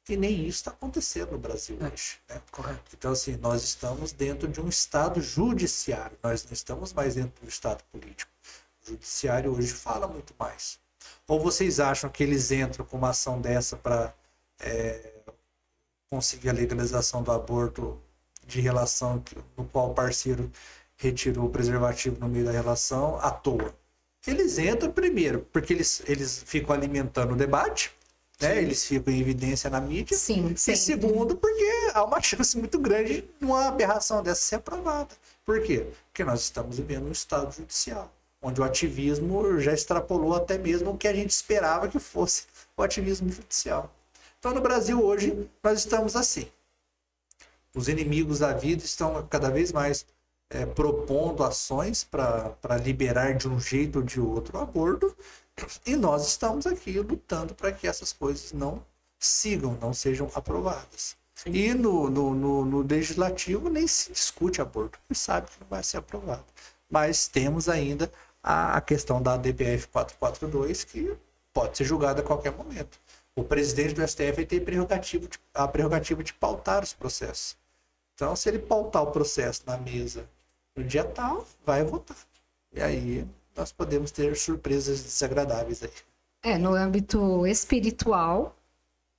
E nem isso está acontecendo no Brasil hoje. Né? Correto. Então, assim, nós estamos dentro de um Estado judiciário, nós não estamos mais dentro do Estado político. O judiciário hoje fala muito mais. Ou vocês acham que eles entram com uma ação dessa para conseguir a legalização do aborto de relação no qual o parceiro retirou o preservativo no meio da relação à toa? Eles entram primeiro, porque eles ficam alimentando o debate, né? Eles ficam em evidência na mídia. Sim, E sim. segundo, porque há uma chance muito grande de uma aberração dessa ser aprovada. Por quê? Porque nós estamos vivendo um estado judicial, onde o ativismo já extrapolou até mesmo o que a gente esperava que fosse o ativismo judicial. Então, no Brasil hoje, nós estamos assim. Os inimigos da vida estão cada vez mais propondo ações para liberar de um jeito ou de outro o aborto, e nós estamos aqui lutando para que essas coisas não sigam, não sejam aprovadas. Sim. E no legislativo nem se discute aborto, porque sabe que não vai ser aprovado. Mas temos ainda a questão da DPF 442, que pode ser julgada a qualquer momento. O presidente do STF tem a prerrogativa de pautar os processos. Então, se ele pautar o processo na mesa no dia tal, vai votar. E aí nós podemos ter surpresas desagradáveis aí. No âmbito espiritual,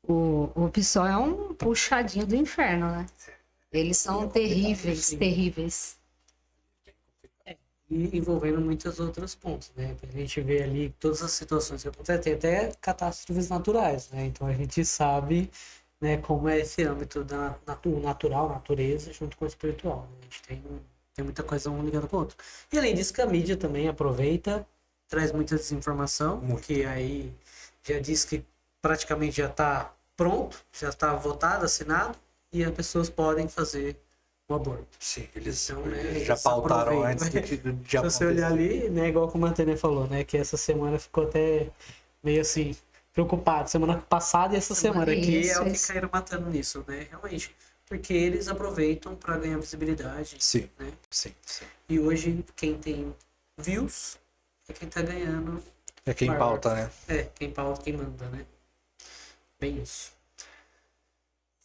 o PSOL é um puxadinho do inferno, né? Eles são terríveis, sim. terríveis. E envolvendo muitos outros pontos, né? A gente vê ali todas as situações que acontecem, tem até catástrofes naturais, né? Então a gente sabe, né, como é esse âmbito da natural, natureza, junto com o espiritual. Né? A gente tem muita coisa um ligada com o outro. E além disso que a mídia também aproveita, traz muita desinformação, que aí já diz que praticamente já está pronto, já está votado, assinado, e as pessoas podem fazer o aborto. Sim, eles Então, né, já eles pautaram aproveitam, antes né? de Se acontecer. você olhar ali, né, igual como a Tânia falou, né, que essa semana ficou até meio assim, preocupado. Semana passada e essa semana aqui Isso, é o que isso. caíram matando nisso, né, realmente. Porque eles aproveitam para ganhar visibilidade, Sim, né? sim, sim. E hoje quem tem views é quem tá ganhando. É quem Maior. pauta, né? Quem pauta, quem manda, né? Bem isso.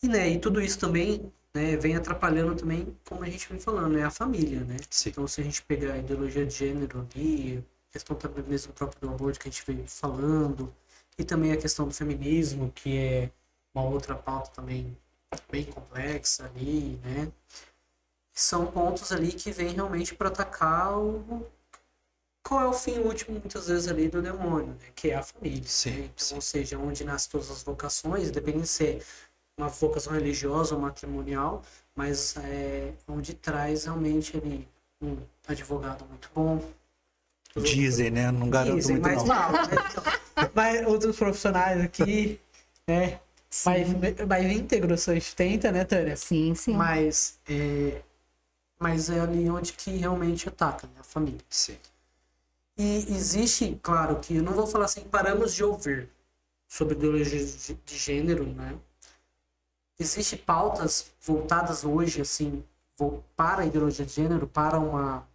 E, né, e tudo isso também, né, vem atrapalhando também, como a gente vem falando, né, a família, né? Sim. Então, se a gente pegar a ideologia de gênero ali, a questão também mesmo próprio do aborto que a gente veio falando, e também a questão do feminismo, que é uma outra pauta também bem complexa ali, né? São pontos ali que vêm realmente para atacar qual é o fim último, muitas vezes, ali do demônio, né? Que é a família. Sim, Né? Então, sim. ou seja, onde nascem todas as vocações, dependendo de ser uma vocação religiosa ou matrimonial, mas onde traz realmente ali um advogado muito bom. Dizem, né? Não garanto Dizem, muito mas não. não, né? Então, mas outros profissionais aqui, né? Vai íntegro, a gente tenta, né, Tânia? Sim, sim. Mas é ali onde que realmente ataca, né? A família. Sim. E existe, claro, que eu não vou falar assim, paramos de ouvir sobre ideologia de gênero, né? Existem pautas voltadas hoje, assim, para a ideologia de gênero, para uma,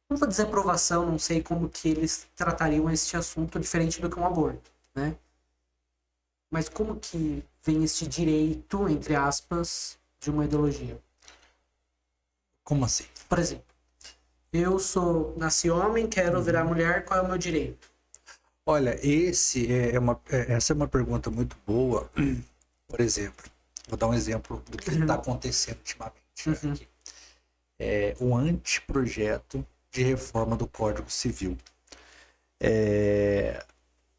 não vou dizer aprovação, não sei como que eles tratariam este assunto diferente do que um aborto, né? Mas como que vem este direito, entre aspas, de uma ideologia? Como assim? Por exemplo, nasci homem, quero virar mulher, qual é o meu direito? Olha, essa é uma pergunta muito boa. Por exemplo, vou dar um exemplo do que está acontecendo ultimamente aqui. É o anteprojeto de reforma do Código Civil.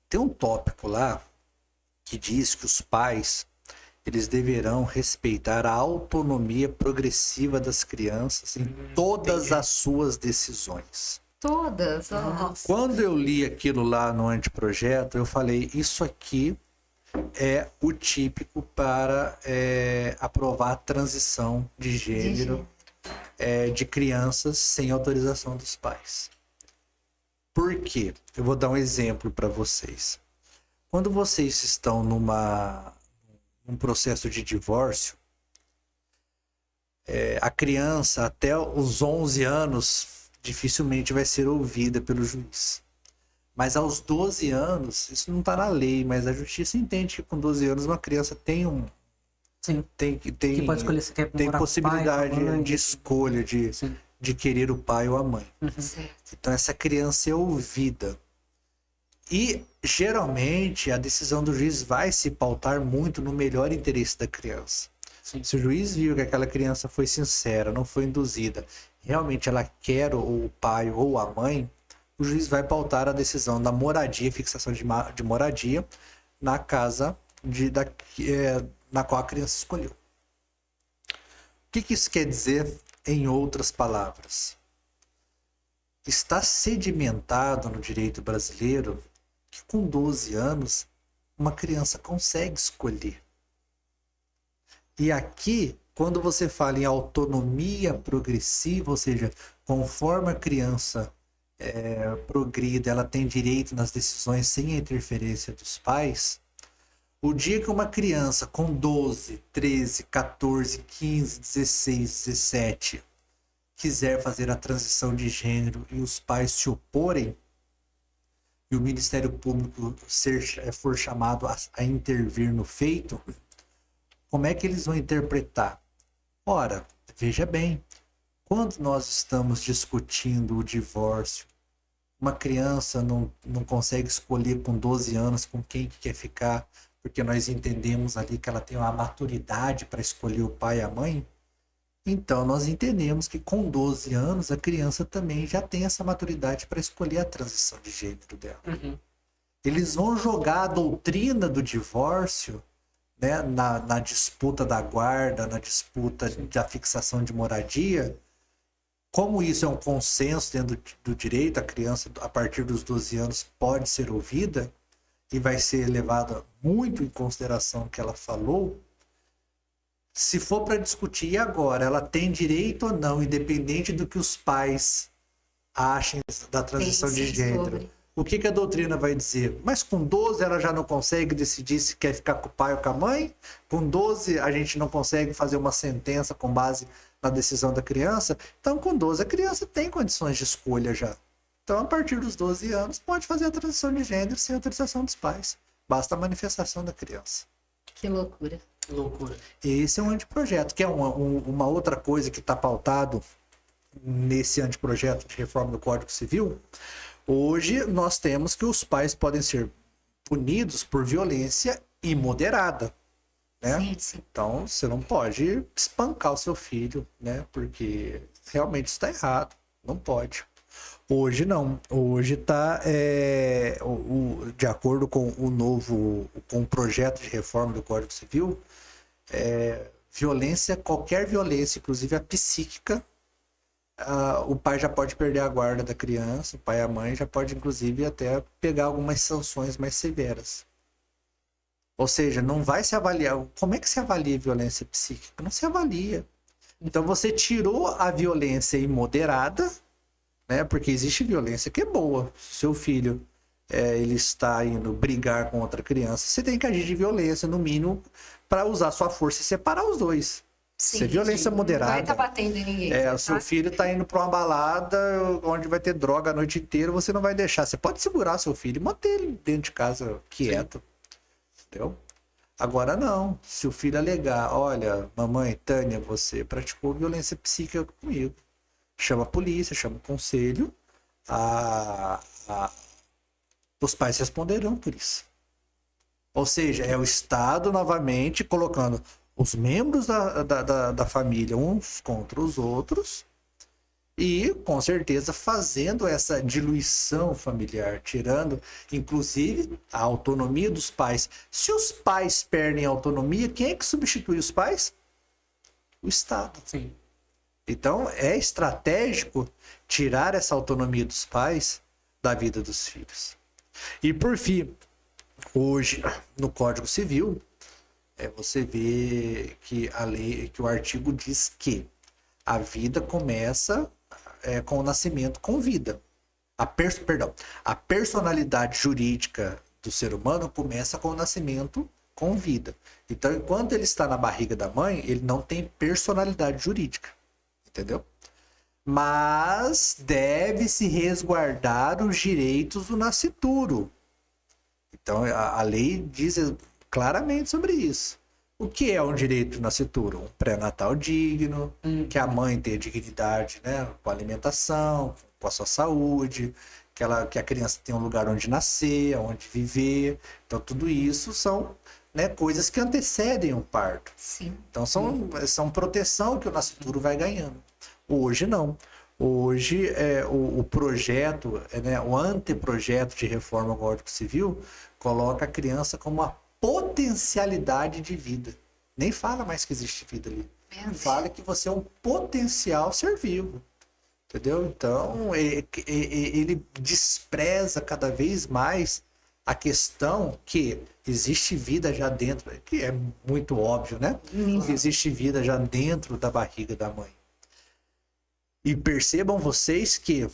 Tem um tópico lá que diz que os pais eles deverão respeitar a autonomia progressiva das crianças em todas as suas decisões. Todas. Nossa. Quando eu li aquilo lá no anteprojeto, eu falei, isso aqui é o típico para aprovar a transição de gênero de crianças sem autorização dos pais. Por quê? Eu vou dar um exemplo para vocês. Quando vocês estão num processo de divórcio, a criança até os 11 anos dificilmente vai ser ouvida pelo juiz. Mas aos 12 anos, isso não está na lei, mas a justiça entende que com 12 anos uma criança tem Sim. Que pode escolher se quer tem morar com o possibilidade pai, com a mãe, de escolha de querer o pai ou a mãe. Certo. Então essa criança é ouvida. E geralmente a decisão do juiz vai se pautar muito no melhor interesse da criança. Sim. Se o juiz viu que aquela criança foi sincera, não foi induzida, realmente ela quer o pai ou a mãe, o juiz vai pautar a decisão da moradia, fixação de moradia na casa na qual a criança escolheu. O que isso quer dizer em outras palavras? Está sedimentado no direito brasileiro que com 12 anos uma criança consegue escolher. E aqui, quando você fala em autonomia progressiva, ou seja, conforme a criança progride, ela tem direito nas decisões sem a interferência dos pais, o dia que uma criança com 12, 13, 14, 15, 16, 17 quiser fazer a transição de gênero e os pais se oporem, e o Ministério Público for chamado a intervir no feito, como é que eles vão interpretar? Ora, veja bem, quando nós estamos discutindo o divórcio, uma criança não consegue escolher com 12 anos com quem que quer ficar, porque nós entendemos ali que ela tem uma maturidade para escolher o pai e a mãe, então nós entendemos que com 12 anos a criança também já tem essa maturidade para escolher a transição de gênero dela. Eles vão jogar a doutrina do divórcio, né, na disputa da guarda, na disputa da fixação de moradia. Como isso é um consenso dentro do direito, a criança a partir dos 12 anos pode ser ouvida e vai ser levada muito em consideração o que ela falou. Se for para discutir e agora, ela tem direito ou não, independente do que os pais achem da transição de gênero. O que a doutrina vai dizer? Mas com 12 ela já não consegue decidir se quer ficar com o pai ou com a mãe? Com 12 a gente não consegue fazer uma sentença com base na decisão da criança? Então com 12 a criança tem condições de escolha já. Então a partir dos 12 anos pode fazer a transição de gênero sem autorização dos pais. Basta a manifestação da criança. Que loucura. Loucura. Esse é um anteprojeto, que é uma outra coisa que está pautado nesse anteprojeto de reforma do Código Civil. Hoje nós temos que os pais podem ser punidos por violência imoderada, né? Sim, sim. Então você não pode espancar o seu filho, né? Porque realmente está errado, não pode. Hoje não, hoje está de acordo com com o projeto de reforma do Código Civil, qualquer violência, inclusive a psíquica, o pai já pode perder a guarda da criança, o pai e a mãe já pode inclusive até pegar algumas sanções mais severas. Ou seja, não vai se avaliar. Como é que se avalia a violência psíquica? Não se avalia. Então você tirou a violência imoderada, né? Porque existe violência que é boa. Se seu filho ele está indo brigar com outra criança, você tem que agir de violência, no mínimo, para usar sua força e separar os dois. Sim, Isso é violência moderada. Não vai estar batendo em ninguém. O seu filho está indo para uma balada onde vai ter droga a noite inteira, você não vai deixar. Você pode segurar seu filho e manter ele dentro de casa quieto. Entendeu? Agora não. Se o filho alegar, olha, mamãe, Tânia, você praticou violência psíquica comigo. Chama a polícia, chama o conselho. Os pais responderão por isso. Ou seja, é o Estado novamente colocando os membros da família uns contra os outros e, com certeza, fazendo essa diluição familiar, tirando, inclusive, a autonomia dos pais. Se os pais perdem a autonomia, quem é que substitui os pais? O Estado. Sim. Então, é estratégico tirar essa autonomia dos pais da vida dos filhos. E, por fim, hoje, no Código Civil, você vê que a lei, que o artigo diz que a vida começa com o nascimento com vida. A personalidade jurídica do ser humano começa com o nascimento com vida. Então, enquanto ele está na barriga da mãe, ele não tem personalidade jurídica. Entendeu? Mas deve-se resguardar os direitos do nascituro. Então, a lei diz claramente sobre isso. O que é um direito do nascituro? Um pré-natal digno, que a mãe tenha dignidade, né, com a alimentação, com a sua saúde, que a criança tenha um lugar onde nascer, onde viver. Então, tudo isso são, né, coisas que antecedem o parto. Sim. Então, são proteção que o nascituro vai ganhando. Hoje, não. Hoje, o projeto, né, o anteprojeto de reforma ao Código Civil coloca a criança como uma potencialidade de vida. Nem fala mais que existe vida ali. Fala que você é um potencial ser vivo. Entendeu? Então, ele despreza cada vez mais a questão que existe vida já dentro, que é muito óbvio, né? Que existe vida já dentro da barriga da mãe. E percebam vocês que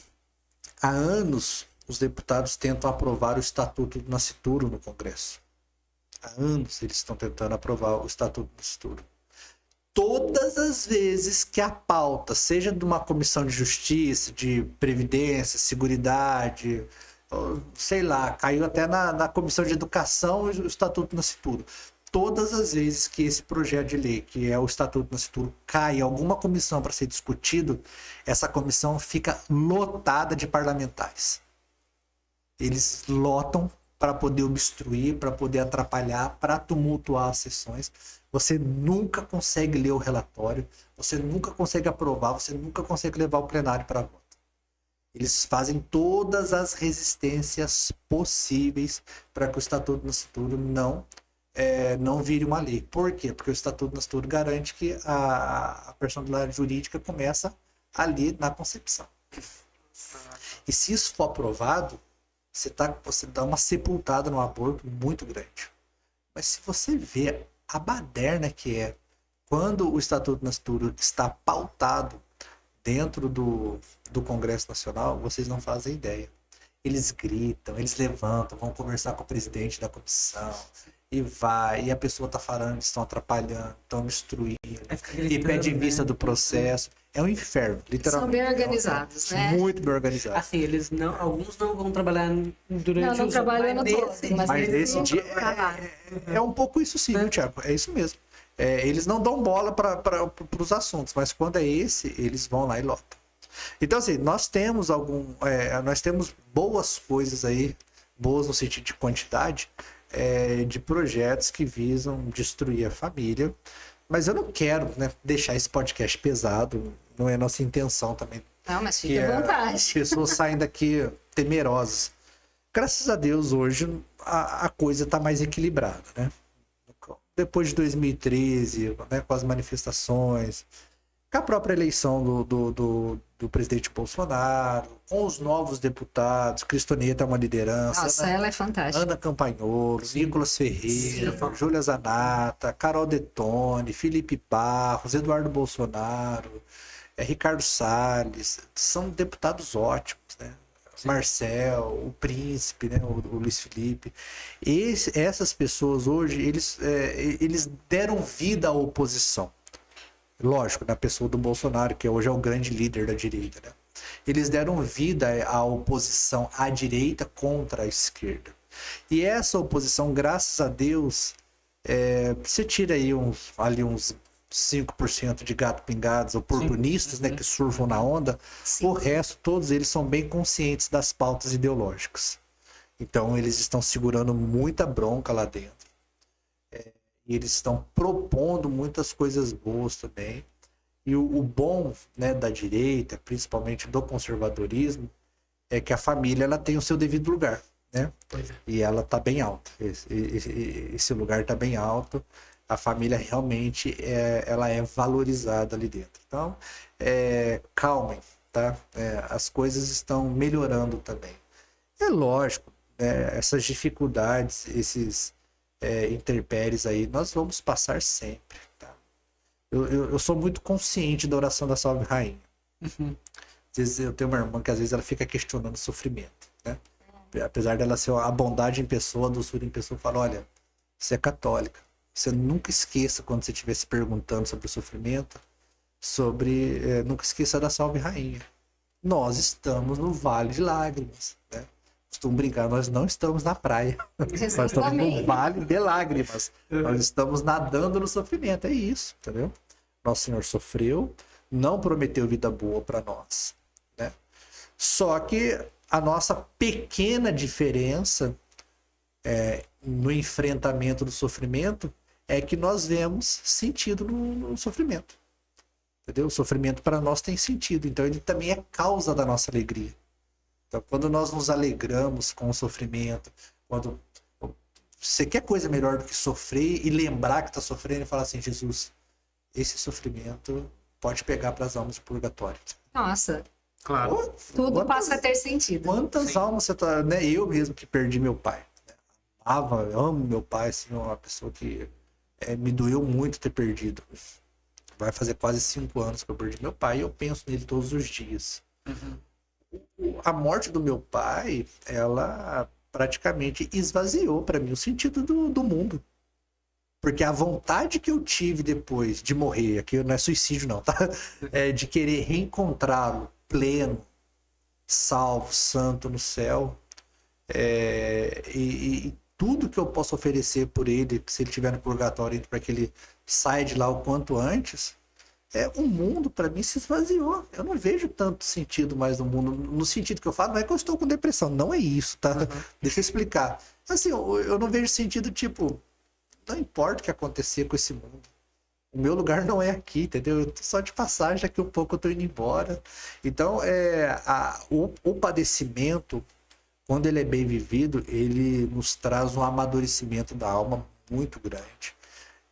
há anos os deputados tentam aprovar o Estatuto do Nascituro no Congresso. Há anos eles estão tentando aprovar o Estatuto do Nascituro. Todas as vezes que a pauta, seja de uma comissão de justiça, de previdência, seguridade, sei lá, caiu até na comissão de educação o Estatuto do Nascituro. Todas as vezes que esse projeto de lei, que é o Estatuto do Nascituro, cai em alguma comissão para ser discutido, essa comissão fica lotada de parlamentares. Eles lotam para poder obstruir, para poder atrapalhar, para tumultuar as sessões. Você nunca consegue ler o relatório, você nunca consegue aprovar, você nunca consegue levar o plenário para voto. Eles fazem todas as resistências possíveis para que o Estatuto do Nascituro não vire uma lei. Por quê? Porque o Estatuto do Nascituro garante que a personalidade jurídica começa ali na concepção. E se isso for aprovado, você dá uma sepultada no aborto muito grande. Mas se você vê a baderna que é quando o Estatuto do Nascituro está pautado dentro do Congresso Nacional, vocês não fazem ideia. Eles gritam, eles levantam, vão conversar com o presidente da comissão, e a pessoa está falando que estão atrapalhando, estão obstruindo, e pede vista do processo. É um inferno, literalmente. São bem organizados, né? Muito bem organizados. Assim, alguns não vão trabalhar durante não trabalham no todo, mas nesse dia é um pouco isso sim, viu, Thiago? É isso mesmo. Eles não dão bola para os assuntos, mas quando é esse, eles vão lá e lotam. Então, assim, nós temos boas coisas aí, boas no sentido de quantidade, de projetos que visam destruir a família. Mas eu não quero, né, deixar esse podcast pesado, não é nossa intenção também. Não, mas fique à vontade. As pessoas saem daqui temerosas. Graças a Deus, hoje a coisa está mais equilibrada, né? Depois de 2013, né, com as manifestações, com a própria eleição do presidente Bolsonaro, com os novos deputados, Cristoneta é uma liderança. Nossa, ela é fantástica. Ana Campanholo, Nicolas Ferreira, Júlia Zanata, Carol Detone, Felipe Barros, Eduardo Bolsonaro, Ricardo Salles, são deputados ótimos, né? Marcel, o Príncipe, né? o Luiz Felipe. Essas pessoas hoje, eles deram vida à oposição. Lógico, na pessoa do Bolsonaro, que hoje é o grande líder da direita, né? Eles deram vida à oposição à direita contra a esquerda. E essa oposição, graças a Deus, Você tira aí uns 5% de gato pingados, oportunistas, né, que surfam na onda. Sim. O resto, todos eles são bem conscientes das pautas ideológicas. Então, eles estão segurando muita bronca lá dentro. E eles estão propondo muitas coisas boas também. E o bom, né, da direita, principalmente do conservadorismo, é que a família ela tem o seu devido lugar, né? E ela está bem alta. Esse lugar está bem alto. A família realmente ela é valorizada ali dentro. Então, calmem, tá? As coisas estão melhorando também. É lógico, essas dificuldades, esses intempéries aí, nós vamos passar sempre, tá? Eu sou muito consciente da oração da Salve Rainha. Uhum. Às vezes eu tenho uma irmã que às vezes ela fica questionando o sofrimento, né? Apesar dela ser a bondade em pessoa, a doçura em pessoa, fala, olha, você é católica. Você nunca esqueça, quando você estiver se perguntando sobre o sofrimento, nunca esqueça da Salve Rainha. Nós estamos no Vale de Lágrimas, né? Costumo brincar, nós não estamos na praia. Nós estamos no Vale de Lágrimas. Nós estamos nadando no sofrimento. É isso, entendeu? Nosso Senhor sofreu, não prometeu vida boa para nós, né? Só que a nossa pequena diferença no enfrentamento do sofrimento é que nós vemos sentido no sofrimento. Entendeu? O sofrimento para nós tem sentido, então ele também é causa da nossa alegria. Então, quando nós nos alegramos com o sofrimento, quando você quer coisa melhor do que sofrer e lembrar que está sofrendo e falar assim, Jesus, esse sofrimento pode pegar para as almas do purgatório. Nossa, Claro. tudo passa a ter sentido. Quantas almas você tá, né? Eu mesmo que perdi meu pai. Né? Amo meu pai, assim, uma pessoa que me doeu muito ter perdido. Vai fazer quase 5 anos que eu perdi meu pai e eu penso nele todos os dias. Uhum. A morte do meu pai, ela praticamente esvaziou para mim o sentido do mundo. Porque a vontade que eu tive depois de morrer, aqui não é suicídio não, tá? De querer reencontrá-lo pleno, salvo, santo no céu, e tudo que eu posso oferecer por ele, se ele estiver no purgatório, para que ele saia de lá o quanto antes, o mundo para mim se esvaziou. Eu não vejo tanto sentido mais no mundo. No sentido que eu falo, não é que eu estou com depressão, não é isso, tá? Uhum. Deixa eu explicar. Assim, eu não vejo sentido, tipo, não importa o que acontecer com esse mundo. O meu lugar não é aqui, entendeu? Eu tô só de passagem, daqui a pouco eu tô indo embora. Então, o padecimento, quando ele é bem vivido, ele nos traz um amadurecimento da alma muito grande.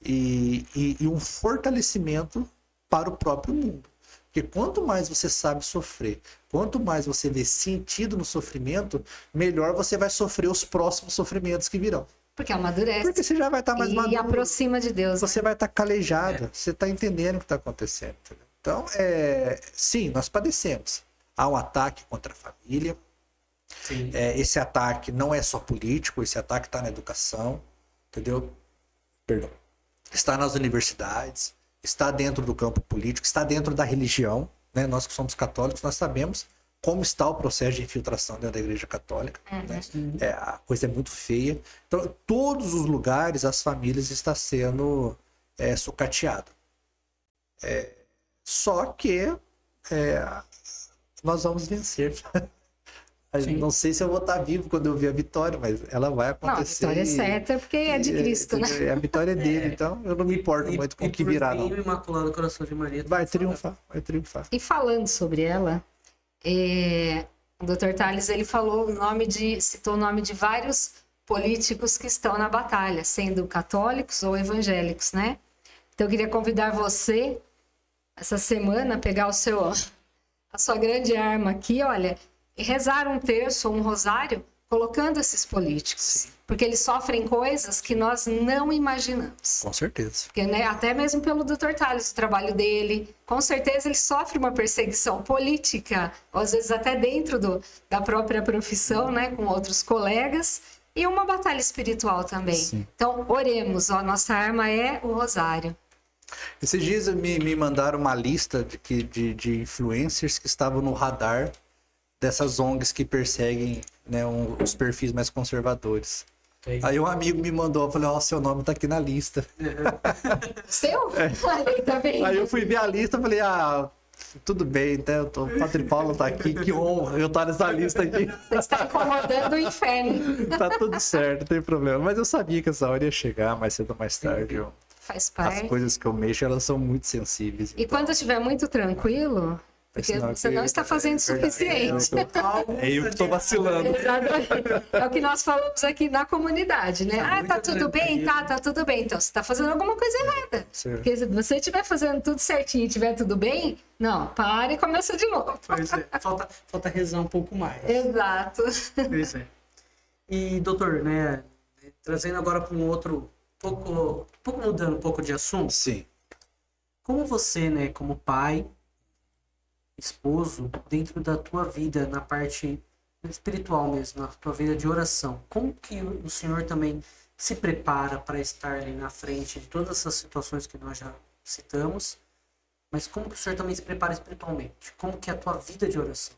E um fortalecimento para o próprio mundo. Porque quanto mais você sabe sofrer, quanto mais você vê sentido no sofrimento, melhor você vai sofrer os próximos sofrimentos que virão. Porque amadurece. Porque você já vai estar mais maduro. E aproxima de Deus. Você vai estar calejado. Você está entendendo o que está acontecendo. Entendeu? Então, sim, nós padecemos. Há um ataque contra a família. Sim. Esse ataque não é só político, esse ataque está na educação. Entendeu? Perdão. Está nas universidades, está dentro do campo político, está dentro da religião. Né? Nós que somos católicos, nós sabemos como está o processo de infiltração dentro da Igreja Católica. Né? A coisa é muito feia. Então, em todos os lugares, as famílias estão sendo sucateadas. Só que nós vamos vencer. Não sei se eu vou estar vivo quando eu ver a vitória, mas ela vai acontecer. Não, a vitória é certa porque é de Cristo, né? A vitória é dele, então eu não me importo muito com o que virá, não. O Imaculado Coração de Maria vai triunfar. E falando sobre ela, o Dr. Tales, ele citou o nome de vários políticos que estão na batalha, sendo católicos ou evangélicos, né? Então eu queria convidar você, essa semana, a pegar a sua grande arma aqui, olha, e rezar um terço ou um rosário colocando esses políticos. Sim. Porque eles sofrem coisas que nós não imaginamos. Com certeza. Porque, né, até mesmo pelo Dr. Tales, o trabalho dele, com certeza ele sofre uma perseguição política, ou às vezes até dentro da própria profissão, né, com outros colegas, e uma batalha espiritual também. Sim. Então, oremos, nossa arma é o rosário. Esses dias me mandaram uma lista de influencers que estavam no radar dessas ONGs que perseguem, né, os perfis mais conservadores. Aí um amigo me mandou, eu falei, ó, seu nome tá aqui na lista. Seu? Aí, tá vendo? Aí eu fui ver a lista, falei, tudo bem, então o Padre Paulo tá aqui, que honra eu estar nessa lista aqui. Você está incomodando o inferno. Tá tudo certo, não tem problema. Mas eu sabia que essa hora ia chegar, mais cedo ou mais tarde. Faz As parte. coisas que eu mexo, elas são muito sensíveis. E quando estiver muito tranquilo, porque Sinal você que- não está fazendo o suficiente. É eu que tô vacilando. Exatamente. É o que nós falamos aqui na comunidade, né? Tá Tá muito tudo bem? tranquilo. Tá tudo bem. Então, você tá fazendo alguma coisa errada. Certo. Porque se você estiver fazendo tudo certinho e estiver tudo bem, não, para e começa de novo. Pois é, falta rezar um pouco mais. Exato. Pois é. E, doutor, né, trazendo agora para um outro, pouco mudando um pouco de assunto, Sim. como você, né, como pai, esposo, dentro da tua vida, na parte espiritual mesmo, na tua vida de oração, como que o senhor também se prepara para estar ali na frente de todas essas situações que nós já citamos, mas como que o senhor também se prepara espiritualmente? Como que é a tua vida de oração?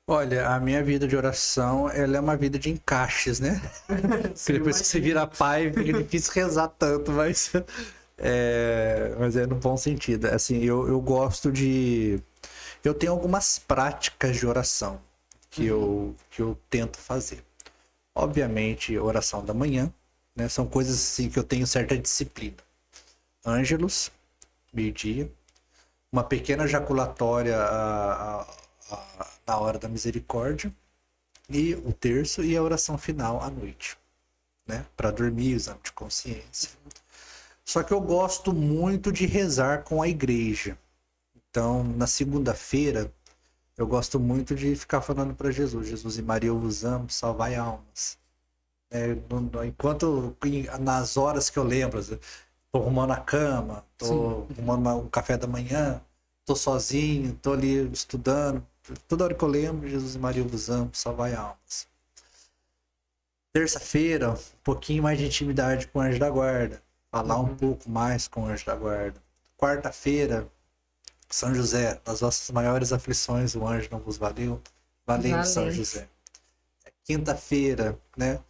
Olha, a minha vida de oração, ela é uma vida de encaixes, né? Porque depois que você vira pai, fica difícil rezar tanto, mas é no bom sentido. Assim, eu gosto de... Eu tenho algumas práticas de oração que eu tento fazer. Obviamente, oração da manhã, né? São coisas assim que eu tenho certa disciplina. Ângelus, meio-dia. Uma pequena jaculatória na hora da misericórdia. E o terço e a oração final à noite, né? Para dormir, exame de consciência. Só que eu gosto muito de rezar com a igreja. Então, na segunda-feira, eu gosto muito de ficar falando para Jesus. Jesus e Maria, eu vos amo, salvai almas. Nas horas que eu lembro, tô arrumando a cama, tô arrumando um café da manhã, tô sozinho, tô ali estudando. Toda hora que eu lembro, Jesus e Maria, eu vos amo, salvai almas. Terça-feira, um pouquinho mais de intimidade com o anjo da guarda. Falar um pouco mais com o anjo da guarda. Quarta-feira, São José, nas vossas maiores aflições, o anjo não vos valeu. Valeu, São José. Quinta-feira, né?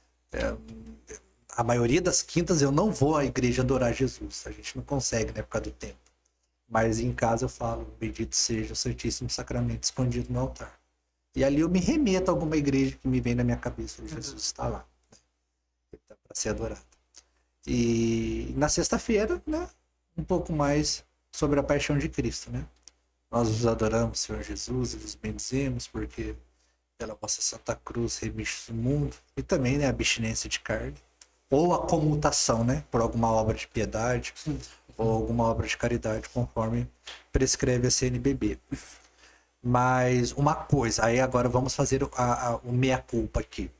A maioria das quintas eu não vou à igreja adorar Jesus. A gente não consegue, né? Por causa do tempo. Mas em casa eu falo, bendito seja o Santíssimo Sacramento escondido no altar. E ali eu me remeto a alguma igreja que me vem na minha cabeça. Jesus está lá, né? Para ser adorado. E na sexta-feira, né? Um pouco mais sobre a paixão de Cristo, né? Nós vos adoramos, Senhor Jesus, e vos bendizemos, porque pela vossa Santa Cruz remistes o mundo. E também, né, a abstinência de carne. Ou a comutação, né? Por alguma obra de piedade. Sim. Ou alguma obra de caridade, conforme prescreve a CNBB. Mas uma coisa, aí agora vamos fazer o meia-culpa aqui.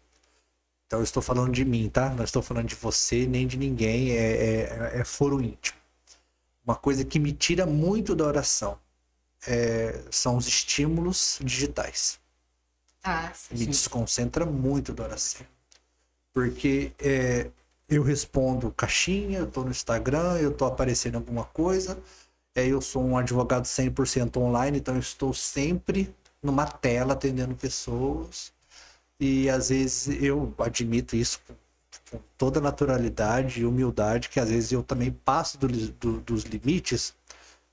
Então eu estou falando de mim, tá? Não estou falando de você, nem de ninguém, é foro íntimo. Uma coisa que me tira muito da oração são os estímulos digitais. Me desconcentra muito da oração. Porque eu respondo caixinha, eu tô no Instagram, eu tô aparecendo alguma coisa, eu sou um advogado 100% online, então eu estou sempre numa tela atendendo pessoas, e às vezes eu admito isso com toda naturalidade e humildade, que às vezes eu também passo dos limites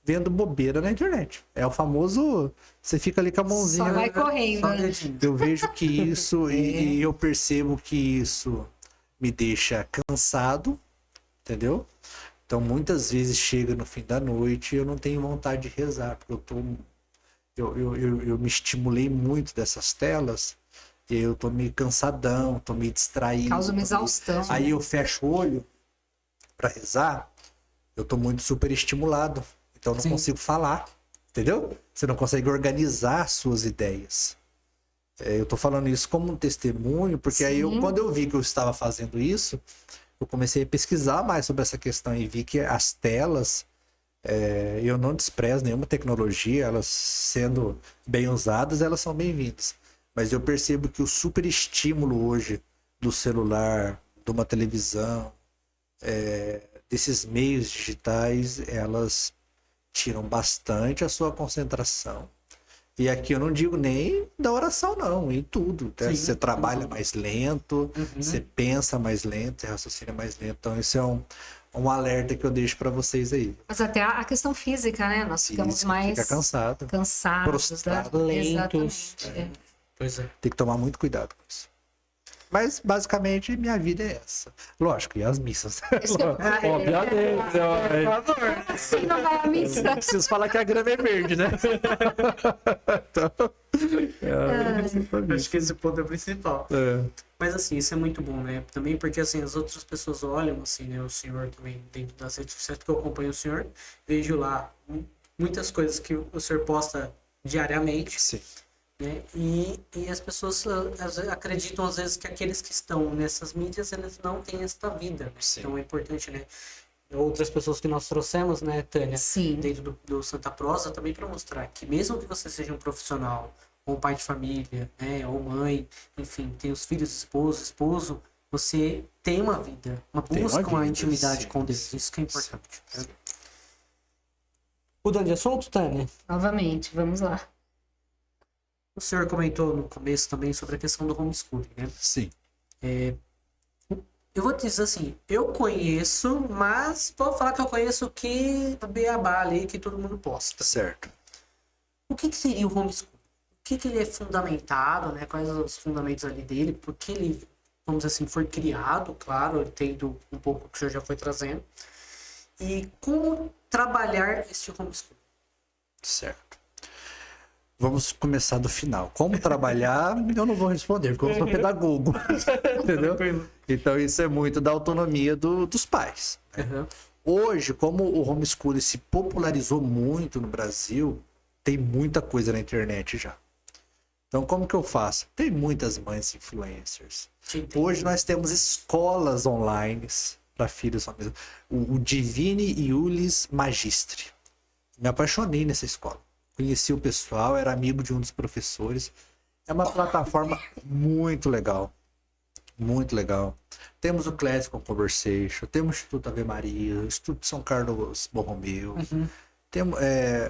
vendo bobeira na internet. É o famoso, você fica ali com a mãozinha... Só vai correndo, Só né? dedinho. Eu vejo que isso, e eu percebo que isso me deixa cansado, entendeu? Então, muitas vezes chega no fim da noite e eu não tenho vontade de rezar, porque eu me estimulei muito dessas telas, e eu tô meio cansadão, tô meio distraído. Causa uma exaustão. Aí eu fecho o olho para rezar, eu tô muito super estimulado, então eu não consigo falar, entendeu? Você não consegue organizar suas ideias. Eu tô falando isso como um testemunho, porque aí quando eu vi que eu estava fazendo isso, eu comecei a pesquisar mais sobre essa questão e vi que as telas, eu não desprezo nenhuma tecnologia, elas sendo bem usadas, elas são bem-vindas. Mas eu percebo que o super estímulo hoje do celular, de uma televisão, desses meios digitais, elas tiram bastante a sua concentração. E aqui eu não digo nem da oração, não, em tudo. Né? Sim. Você trabalha mais lento, Uhum. você pensa mais lento, você raciocina mais lento. Então, isso é um alerta que eu deixo para vocês aí. Mas até a questão física, né? Nós ficamos Física, mais fica cansado. cansados, prostrado, né? lentos. Exatamente. Pois é. Tem que tomar muito cuidado com isso. Mas, basicamente, minha vida é essa. Lógico, e as missas. Isso que eu- Obviamente. Assim não vai a missa. Não preciso falar que a grama é verde, né? Acho que esse ponto é o principal. É. Mas assim, isso é muito bom, né? Também porque assim, as outras pessoas olham assim, né? O senhor também dentro das redes sociais, porque eu acompanho o senhor, vejo lá muitas coisas que o senhor posta diariamente, Sim. né? E as pessoas acreditam às vezes que aqueles que estão nessas mídias, eles não têm esta vida, né? Sim. Então é importante, né? Outras pessoas que nós trouxemos, né, Tânia, Sim. dentro do Santa Prosa, também para mostrar que mesmo que você seja um profissional, ou um pai de família, né, ou mãe, enfim, tem os filhos, esposo, você tem uma vida, Tem uma busca uma vida, intimidade sim, com Deus, sim, isso que é importante. sim, né? sim. Mudando de assunto, Tânia, Novamente, vamos lá. o senhor comentou no começo também sobre a questão do homeschooling, né? Sim. Eu vou te dizer assim, eu conheço, mas vou falar que eu conheço o que o beabá ali, que todo mundo posta. Certo. O que seria o homeschooling? O que ele é fundamentado, né? Quais os fundamentos ali dele? Porque ele, vamos dizer assim, foi criado, claro, entendo um pouco o que o senhor já foi trazendo. E como trabalhar este homeschooling? Certo. Vamos começar do final. Como trabalhar, eu não vou responder, porque eu não sou pedagogo. Entendeu? Então, isso é muito da autonomia dos pais. Uhum. Hoje, como o homeschooling se popularizou muito no Brasil, tem muita coisa na internet já. Então, como que eu faço? Tem muitas mães influencers. Hoje nós temos escolas online para filhos. O Divine Iulis Magistre. Me apaixonei nessa escola. Conheci o pessoal, era amigo de um dos professores. É uma plataforma muito legal. Muito legal. Temos o Classical Conversation, temos o Instituto Ave Maria, o Instituto São Carlos Borromeu, temos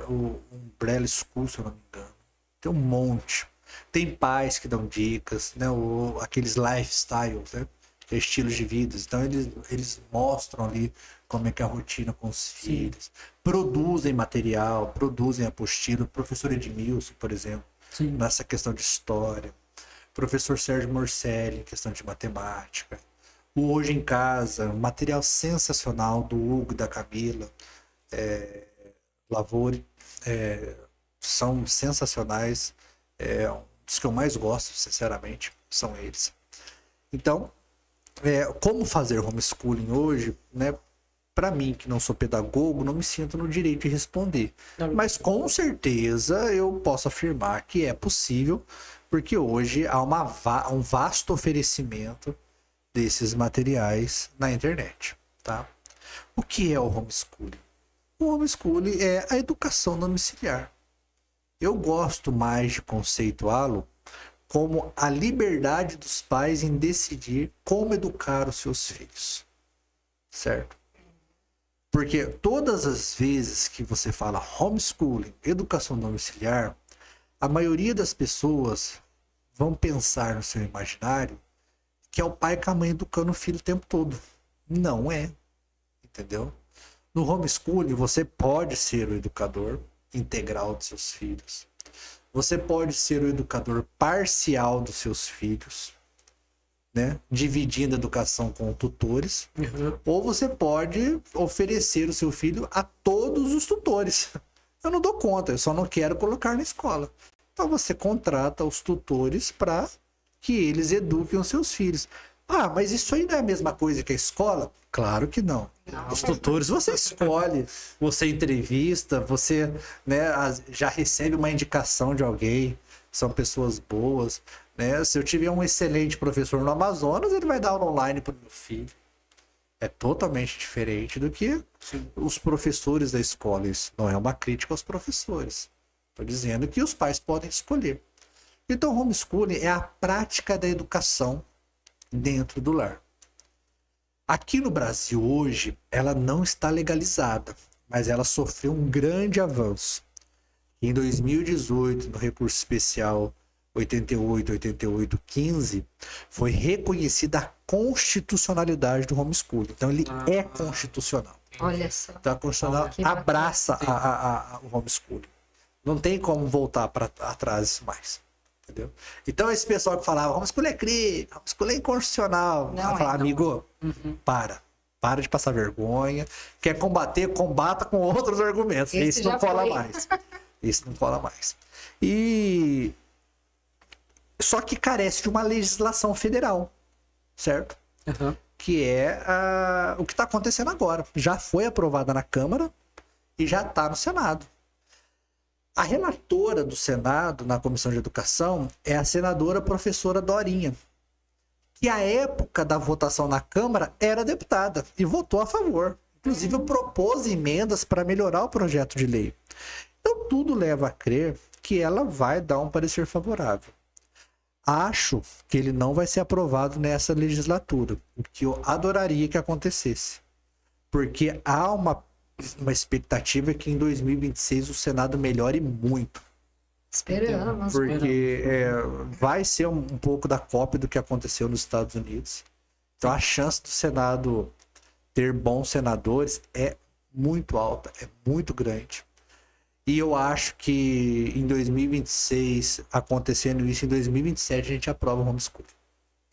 o Umbrella School, se eu não me engano. Tem um monte. Tem pais que dão dicas, né? Aqueles lifestyles, né? Que é estilos de vida. Então eles mostram ali como é que é a rotina com os filhos. Produzem material, produzem apostila. O professor Edmilson, por exemplo, Sim. nessa questão de história. Professor Sérgio Morcelli, em questão de matemática. O Hoje em Casa, um material sensacional do Hugo e da Camila. Lavori, são sensacionais. Um dos que eu mais gosto, sinceramente, são eles. Então, como fazer homeschooling hoje, né? Para mim, que não sou pedagogo, não me sinto no direito de responder. Mas com certeza eu posso afirmar que é possível, porque hoje há um vasto oferecimento desses materiais na internet, tá? O que é o homeschooling? O homeschooling é a educação domiciliar. Eu gosto mais de conceituá-lo como a liberdade dos pais em decidir como educar os seus filhos, certo? Porque todas as vezes que você fala homeschooling, educação domiciliar, a maioria das pessoas vão pensar no seu imaginário que é o pai com a mãe educando o filho o tempo todo. Não é, entendeu? No homeschooling, você pode ser o educador integral dos seus filhos. Você pode ser o educador parcial dos seus filhos, né? Dividindo a educação com tutores. Ou você pode oferecer o seu filho a todos os tutores. Eu não dou conta, eu só não quero colocar na escola. Então você contrata os tutores para que eles eduquem os seus filhos. Ah, mas isso aí não é a mesma coisa que a escola? Claro que não. Os tutores você escolhe, você entrevista, você, né, já recebe uma indicação de alguém, são pessoas boas, né? Se eu tiver um excelente professor no Amazonas, ele vai dar aula online para o meu filho. É totalmente diferente do que os professores da escola. Isso não é uma crítica aos professores. Estou dizendo que os pais podem escolher. Então, homeschooling é a prática da educação dentro do lar. Aqui no Brasil hoje, ela não está legalizada, mas ela sofreu um grande avanço. Em 2018, no recurso especial 88.15, foi reconhecida a constitucionalidade do homeschooling. Então, ele é constitucional. Olha só. Então, a Constitucional Que bacana. abraça o homeschooling. Não tem como voltar para atrás isso mais. Entendeu? Então, esse pessoal que falava, homeschooling é crime, homeschooling é inconstitucional. Não Ela fala, é, não. amigo, para de passar vergonha. Quer combater, combata com outros argumentos. Esse Isso não já cola foi. mais. Isso não cola mais. E... Só que carece de uma legislação federal, certo? Aham. Que é o que está acontecendo agora. Já foi aprovada na Câmara e já está no Senado. A relatora do Senado, na Comissão de Educação, é a senadora professora Dorinha, que à época da votação na Câmara era deputada e votou a favor. Inclusive, propôs emendas para melhorar o projeto de lei. Então, tudo leva a crer que ela vai dar um parecer favorável. Acho que ele não vai ser aprovado nessa legislatura, o que eu adoraria que acontecesse. Porque há uma expectativa que em 2026 o Senado melhore muito. Esperamos. Porque vai ser um pouco da cópia do que aconteceu nos Estados Unidos. Então a chance do Senado ter bons senadores é muito alta, é muito grande. E eu acho que em 2026, acontecendo isso, em 2027 a gente aprova o homeschooling.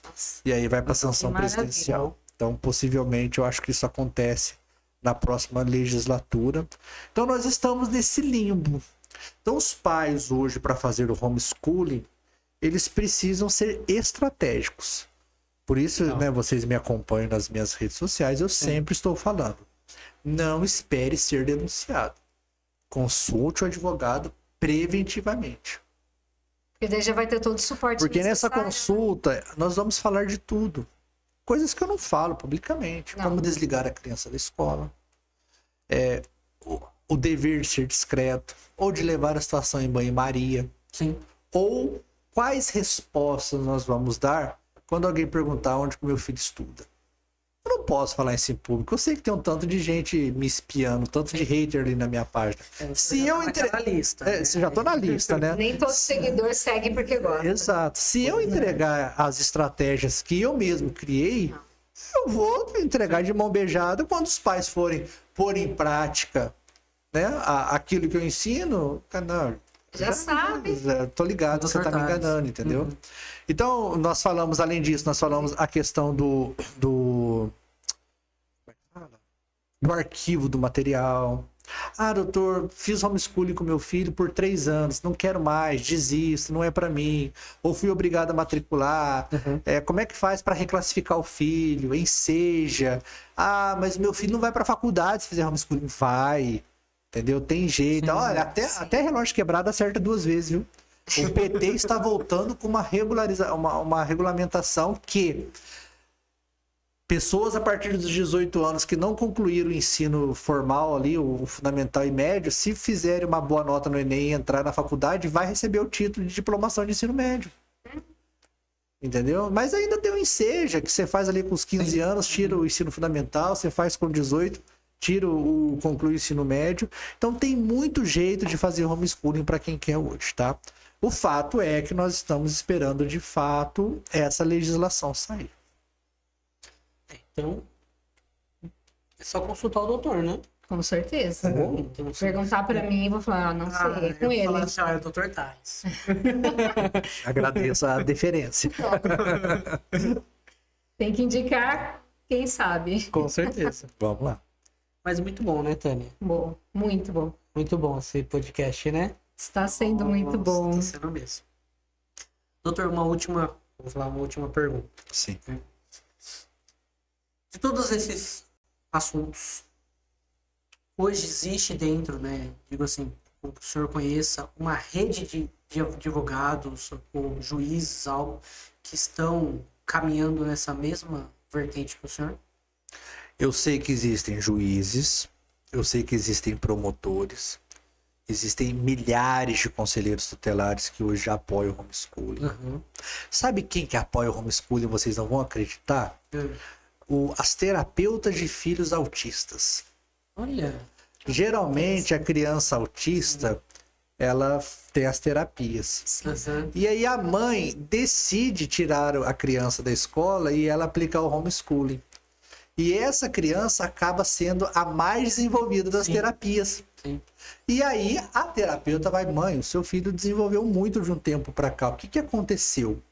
Nossa. E aí vai para a Que sanção maravilha. presidencial. Então, possivelmente, eu acho que isso acontece na próxima legislatura. Então, nós estamos nesse limbo. Então, os pais hoje, para fazer o homeschooling, eles precisam ser estratégicos. Por isso, né, vocês me acompanham nas minhas redes sociais, eu sempre estou falando. Não espere ser denunciado. Consulte o advogado preventivamente. Porque daí já vai ter todo o suporte Porque nessa necessário, né? consulta, nós vamos falar de tudo. Coisas que eu não falo publicamente. Não. Como desligar a criança da escola. O dever de ser discreto. Ou de levar a situação em banho-maria. Sim. Ou quais respostas nós vamos dar quando alguém perguntar onde que o meu filho estuda. Eu não posso falar isso em público. Eu sei que tem um tanto de gente me espiando, tanto de hater ali na minha página. Se eu naquela lista. Você já tô na lista, né? Nem todo seguidor segue porque gosta. Exato. Se eu entregar as estratégias que eu mesmo criei, eu vou entregar de mão beijada quando os pais forem pôr em prática, né, aquilo que eu ensino. Não, Já sabe. tô ligado, Tô você tá me acertado. enganando, entendeu? Então, nós falamos, além disso, nós falamos a questão do arquivo do material. Ah, doutor, fiz homeschooling com meu filho por 3 anos, não quero mais, desisto, não é para mim. Ou fui obrigado a matricular. Como é que faz para reclassificar o filho? Enseja. Ah, mas meu filho não vai para faculdade se fizer homeschooling. Vai, entendeu? Tem jeito. Sim, Olha, até relógio quebrado acerta 2 vezes, viu? O PT está voltando com uma regulamentação que pessoas a partir dos 18 anos que não concluíram o ensino formal ali, o fundamental e médio, se fizerem uma boa nota no Enem e entrar na faculdade, vai receber o título de diplomação de ensino médio. Entendeu? Mas ainda tem o Enseja, que você faz ali com os 15 anos, tira o ensino fundamental, você faz com 18, conclui o ensino médio. Então tem muito jeito de fazer homeschooling para quem quer hoje, tá? O fato é que nós estamos esperando, de fato, essa legislação sair. Então, é só consultar o doutor, né? Com certeza. Então, Perguntar pra mim, eu vou falar, não sei, é com eu vou ele. falar assim, é o doutor Tais. Agradeço a deferência. Tem que indicar quem sabe. Com certeza. Vamos lá. Mas muito bom, né, Tânia? Bom, muito bom. Muito bom esse podcast, né? Está sendo muito bom. Está sendo mesmo. Doutor, vou falar uma última pergunta. Sim. De todos esses assuntos, hoje existe dentro, né, digo assim, que o senhor conheça, uma rede de advogados ou juízes, algo, que estão caminhando nessa mesma vertente que o senhor? Eu sei que existem juízes, eu sei que existem promotores, existem milhares de conselheiros tutelares que hoje já apoiam o homeschooling. Sabe quem que apoia o homeschooling? Vocês não vão acreditar? As terapeutas de filhos autistas. Olha. Geralmente a criança autista, ela tem as terapias. Uhum. E aí a mãe decide tirar a criança da escola e ela aplicar o homeschooling. E essa criança acaba sendo a mais desenvolvida das Sim. terapias. Sim. E aí a terapeuta vai, mãe, o seu filho desenvolveu muito de um tempo para cá. O que aconteceu?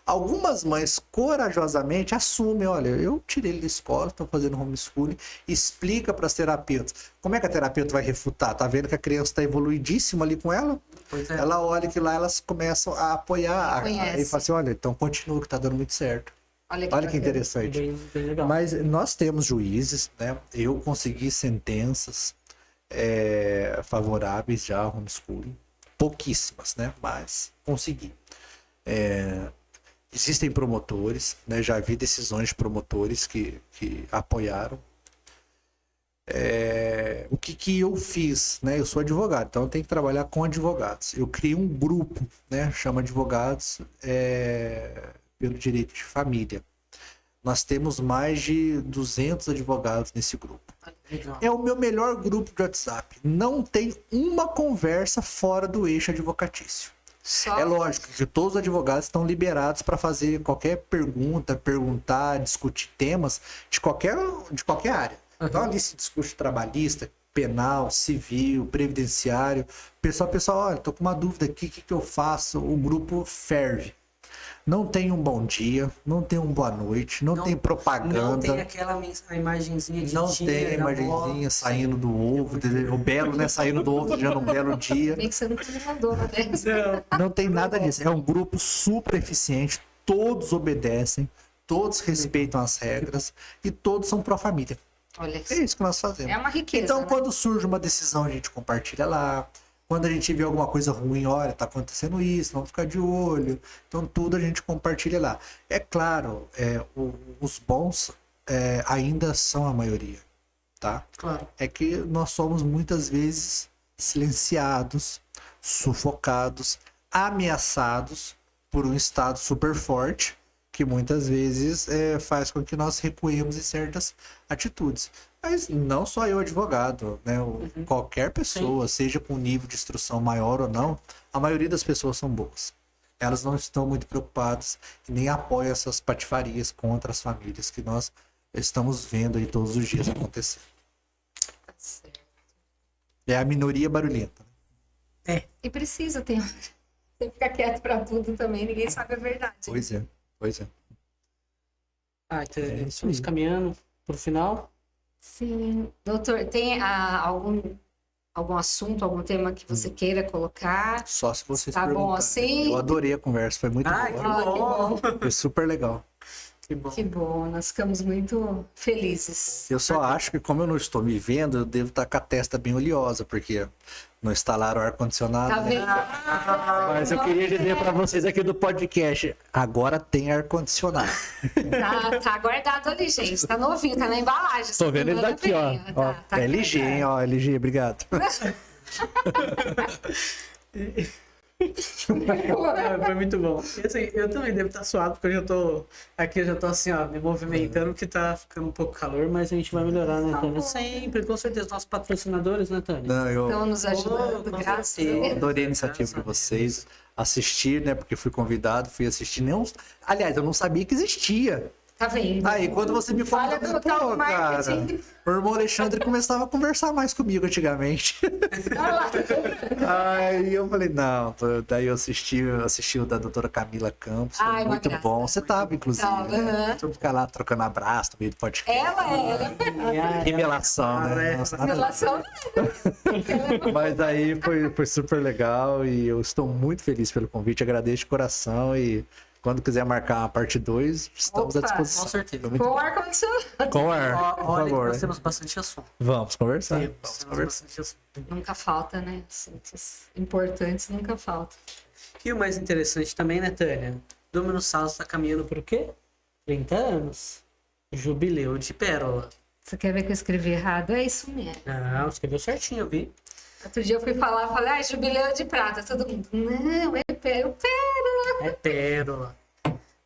Algumas mães corajosamente assumem, olha, eu tirei ele da escola, estou fazendo homeschooling, explica para as terapeutas. Como é que a terapeuta vai refutar? Tá vendo que a criança está evoluidíssima ali com ela? Pois é. Ela olha que lá elas começam a apoiar Reconhece. e fala assim, olha, então continua que tá dando muito certo. Olha que bacana. interessante. Bem legal. Mas nós temos juízes, né? Eu consegui sentenças favoráveis já ao homeschooling. Pouquíssimas, né? Mas consegui. Existem promotores, né? Já vi decisões de promotores que apoiaram. O que eu fiz, né? Eu sou advogado, então eu tenho que trabalhar com advogados. Eu criei um grupo, né? Chama Advogados pelo Direito de Família. Nós temos mais de 200 advogados nesse grupo. Legal. É o meu melhor grupo de WhatsApp. Não tem uma conversa fora do eixo advocatício. Só É lógico que todos os advogados estão liberados para fazer qualquer pergunta, perguntar, discutir temas de qualquer área. Então ali se discute trabalhista, penal, civil, previdenciário. Pessoal, olha, tô com uma dúvida aqui, o que eu faço? O grupo ferve. Não tem um bom dia, não tem um boa noite, não tem propaganda. Não tem aquela a imagenzinha de Não dia, tem a imagenzinha saindo do ovo, o belo, né? Saindo do ovo, já um belo dia. bem que você nunca me mandou uma dessa. Não tem nada disso. É um grupo super eficiente, todos obedecem, todos respeitam as regras e todos são pró-família. Olha, É isso que nós fazemos. é uma riqueza. Então, né? quando surge uma decisão, a gente compartilha lá. Quando a gente vê alguma coisa ruim, olha, tá acontecendo isso, vamos ficar de olho. Então, tudo a gente compartilha lá. É claro, os bons ainda são a maioria, tá? Claro. É que nós somos muitas vezes silenciados, sufocados, ameaçados por um Estado super forte, que muitas vezes faz com que nós recuemos em certas atitudes. Mas não só eu, advogado, né? Qualquer pessoa, seja com nível de instrução maior ou não, a maioria das pessoas são boas. Elas não estão muito preocupadas e nem apoiam essas patifarias contra as famílias que nós estamos vendo aí todos os dias acontecer. Tá certo. É a minoria barulhenta. E precisa ter. Você fica quieto pra tudo também, ninguém sabe a verdade. Pois é. Então, É isso estamos aí. caminhando pro final. Sim. Doutor, tem algum assunto, algum tema que você queira colocar? Só se vocês Tá bom perguntarem. assim? Eu adorei a conversa, foi muito Ah, que boa. bom. Foi super legal. Que bom. Que bom, nós ficamos muito felizes. Eu só acho que como eu não estou me vendo, eu devo estar com a testa bem oleosa, porque não instalaram o ar-condicionado. Tá né? vendo? Mas eu queria dizer para vocês aqui do podcast, agora tem ar-condicionado. Tá guardado ali, gente. Tá novinho, tá na embalagem. Tô vendo ele Semana daqui, ó. vem, Ó, tá LG, hein, ó, LG, obrigado. Foi muito bom. E, assim, eu também devo estar suado, porque eu já tô assim, ó, me movimentando, porque tá ficando um pouco calor, mas a gente vai melhorar, né, Tânia? Sempre, com certeza, nossos patrocinadores, né, Tânia? Não, eu Estão nos ajudando, Com graças a certeza. Deus. adorei a iniciativa de vocês. Assistir, né, porque fui convidado, fui assistir. Aliás, eu não sabia que existia. Tá vendo? Aí, quando você me falou, Olha eu falei, do tal pô, cara, marketing. o irmão Alexandre começava a conversar mais comigo antigamente. Olha lá. Aí eu falei, não, daí eu assisti o da doutora Camila Campos, foi Ai, uma muito graça. bom. Você tava, inclusive, Tava, né? aham. Tu ficar lá trocando abraço no meio do podcast. Ela é Revelação, né? Nossa, nada a ver. relação. Mas aí foi super legal e eu estou muito feliz pelo convite, agradeço de coração e quando quiser marcar a parte 2, estamos à Opa, disposição. com certeza. Foi muito Com bom. ar-condicionado. Com ar, Ó, por olha que favor. nós temos bastante assunto. Vamos conversar. Temos Vamos conversar. bastante assunto. Nunca falta, né? Assuntos importantes nunca falta. E o mais interessante também, né, Tânia? Domino Salos está caminhando por quê? 30 anos. Jubileu de Pérola. Você quer ver que eu escrevi errado? É isso mesmo. Não, escreveu certinho, eu vi. Outro dia eu fui falar, falei, jubileu de prata. Todo mundo, não, é pérola. É Pérola.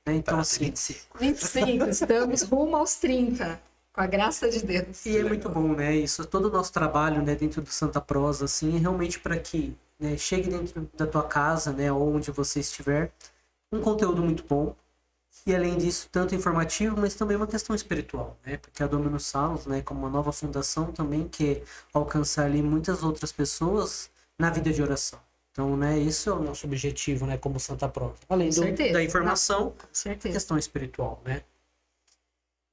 Então, Tá, assim, 25. 25, estamos rumo aos 30. Com a graça de Deus. e é muito bom, né? Isso, todo o nosso trabalho, né, dentro do Santa Prosa, assim, é realmente para que né, chegue dentro da tua casa, né, ou onde você estiver, um conteúdo muito bom. E além disso, tanto informativo, mas também uma questão espiritual, né? Porque a Dominus Salus, né, como uma nova fundação, também quer alcançar ali muitas outras pessoas na vida de oração. Então, né, isso é o nosso objetivo, né, como Santa Prova. Além Com certeza. da informação, Com a certeza. questão espiritual, né?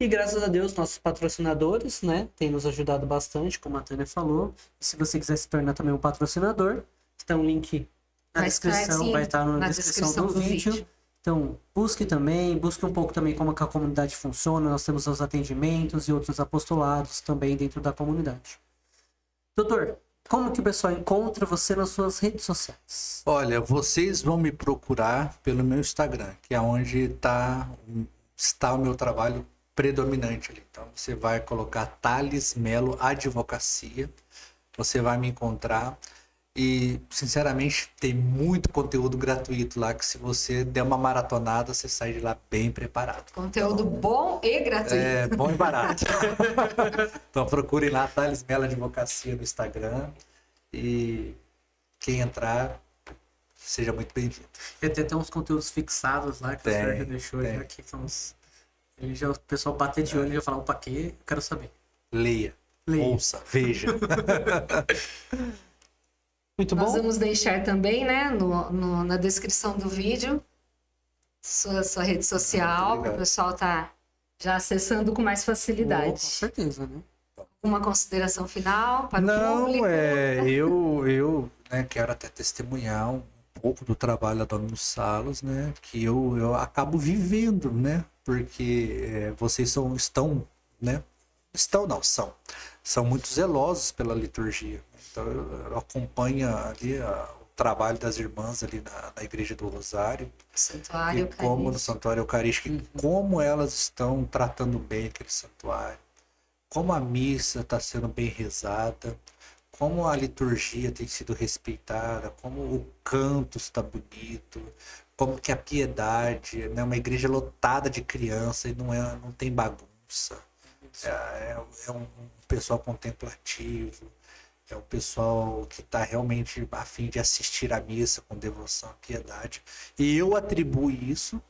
E graças a Deus, nossos patrocinadores, né, têm nos ajudado bastante, como a Tânia falou. E se você quiser se tornar também um patrocinador, está um link na descrição, sim, vai estar na na descrição do vídeo. Então, busque um pouco também como que a comunidade funciona. Nós temos os atendimentos e outros apostolados também dentro da comunidade. Doutor, como que o pessoal encontra você nas suas redes sociais? Olha, vocês vão me procurar pelo meu Instagram, que é onde está o meu trabalho predominante ali. Então, você vai colocar Thales Melo Advocacia, você vai me encontrar. E, sinceramente, tem muito conteúdo gratuito lá que se você der uma maratonada, você sai de lá bem preparado. Conteúdo bom e gratuito. É, bom e barato. Então procurem lá, Thales Mello Advocacia no Instagram. E quem entrar, seja muito bem-vindo. E tem até uns conteúdos fixados lá que o senhor já deixou, tem. já que são o pessoal bater de olho e já falar, opa, aqui, eu quero saber. Leia, ouça, veja. Muito Nós bom? vamos deixar também, né, na descrição do vídeo, sua rede social, para o Obrigado. pessoal tá já acessando com mais Com facilidade. certeza, né? Uma consideração final para o Não, público? eu né, quero até testemunhar um pouco do trabalho da Dominus Salus, né, que eu acabo vivendo, né, porque vocês são muito zelosos pela liturgia. Então eu acompanho ali o trabalho das irmãs ali na Igreja do Rosário, Santuário e como no Eucarístico. Santuário Eucarístico, e como elas estão tratando bem aquele santuário, como a missa está sendo bem rezada, como a liturgia tem sido respeitada, como o canto está bonito, como que a piedade, né, uma igreja lotada de criança e não tem bagunça. É um pessoal contemplativo, é um pessoal que está realmente a fim de assistir à missa com devoção e piedade. E eu atribuo isso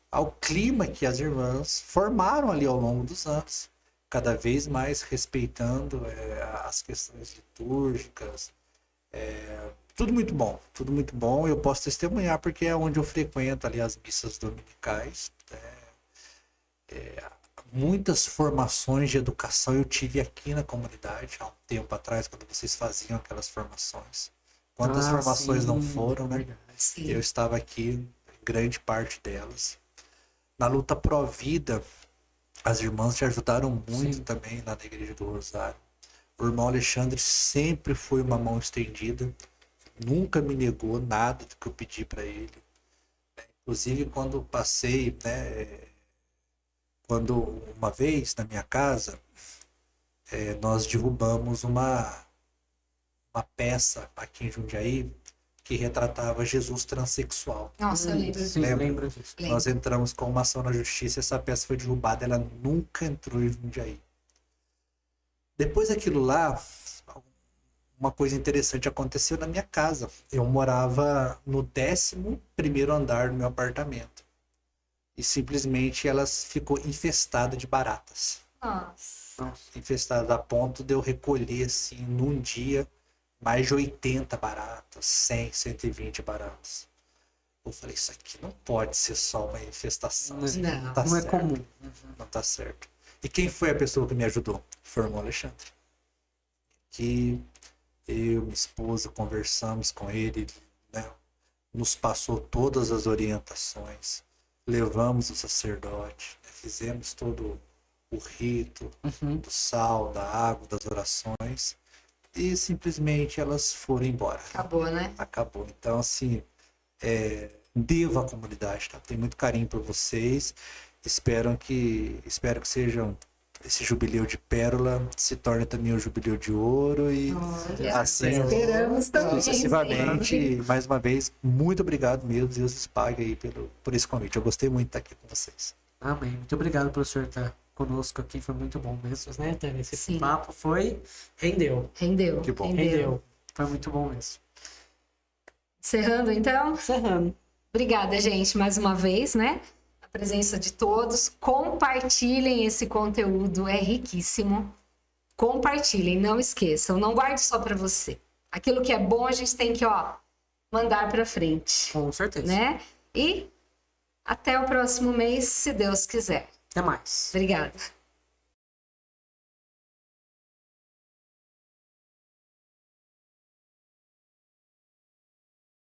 ao clima que as irmãs formaram ali ao longo dos anos, cada vez mais respeitando as questões litúrgicas. Tudo muito bom, tudo muito bom. Eu posso testemunhar porque é onde eu frequento ali as missas dominicais. Muitas formações de educação eu tive aqui na comunidade há um tempo atrás, quando vocês faziam aquelas formações. Quantas formações não foram, né? Sim. Eu estava aqui, grande parte delas. Na luta pró-vida, as irmãs te ajudaram muito também lá na Igreja do Rosário. O irmão Alexandre sempre foi uma mão estendida, nunca me negou nada do que eu pedi para ele. Inclusive, quando passei, né, quando uma vez na minha casa, nós derrubamos uma peça aqui em Jundiaí que retratava Jesus transexual. Nossa, eu lembro. Sim, Lembra? lembro disso. Lembro. Nós entramos com uma ação na justiça, essa peça foi derrubada, ela nunca entrou em Jundiaí. Depois daquilo lá, uma coisa interessante aconteceu na minha casa. Eu morava no 11º andar do meu apartamento. E simplesmente ela ficou infestada de baratas. Nossa. Infestada a ponto de eu recolher, assim, num dia, mais de 80 baratas, 100, 120 baratas. Eu falei, isso aqui não pode ser só uma infestação. Não, isso não tá Não é certo, comum. Não tá certo. E quem foi a pessoa que me ajudou? Foi o irmão Alexandre. Que eu, minha esposa, conversamos com ele, né? Nos passou todas as orientações, levamos o sacerdote, né? Fizemos todo o rito do sal, da água, das orações, e simplesmente elas foram embora. Acabou, né? Acabou. Então, assim, devo à comunidade, tá? Tenho muito carinho por vocês. Espero que sejam esse jubileu de pérola se torne também o jubileu de ouro e Olha, assim esperamos também. sucessivamente. Mais uma vez, muito obrigado mesmo. Deus lhes pague aí por esse convite. Eu gostei muito de estar aqui com vocês. Amém. Muito obrigado pelo senhor estar conosco aqui. Foi muito bom mesmo, né, Tânia? Esse Sim. papo rendeu. Rendeu. Que bom. Rendeu. Foi muito bom mesmo. Encerrando, então? Encerrando. Obrigada, gente, mais uma vez, né? A presença de todos. Compartilhem esse conteúdo, é riquíssimo. Compartilhem, não esqueçam. Não guarde só para você. Aquilo que é bom, a gente tem que, mandar para frente, Com certeza. né? E até o próximo mês, se Deus quiser. Até mais. Obrigada.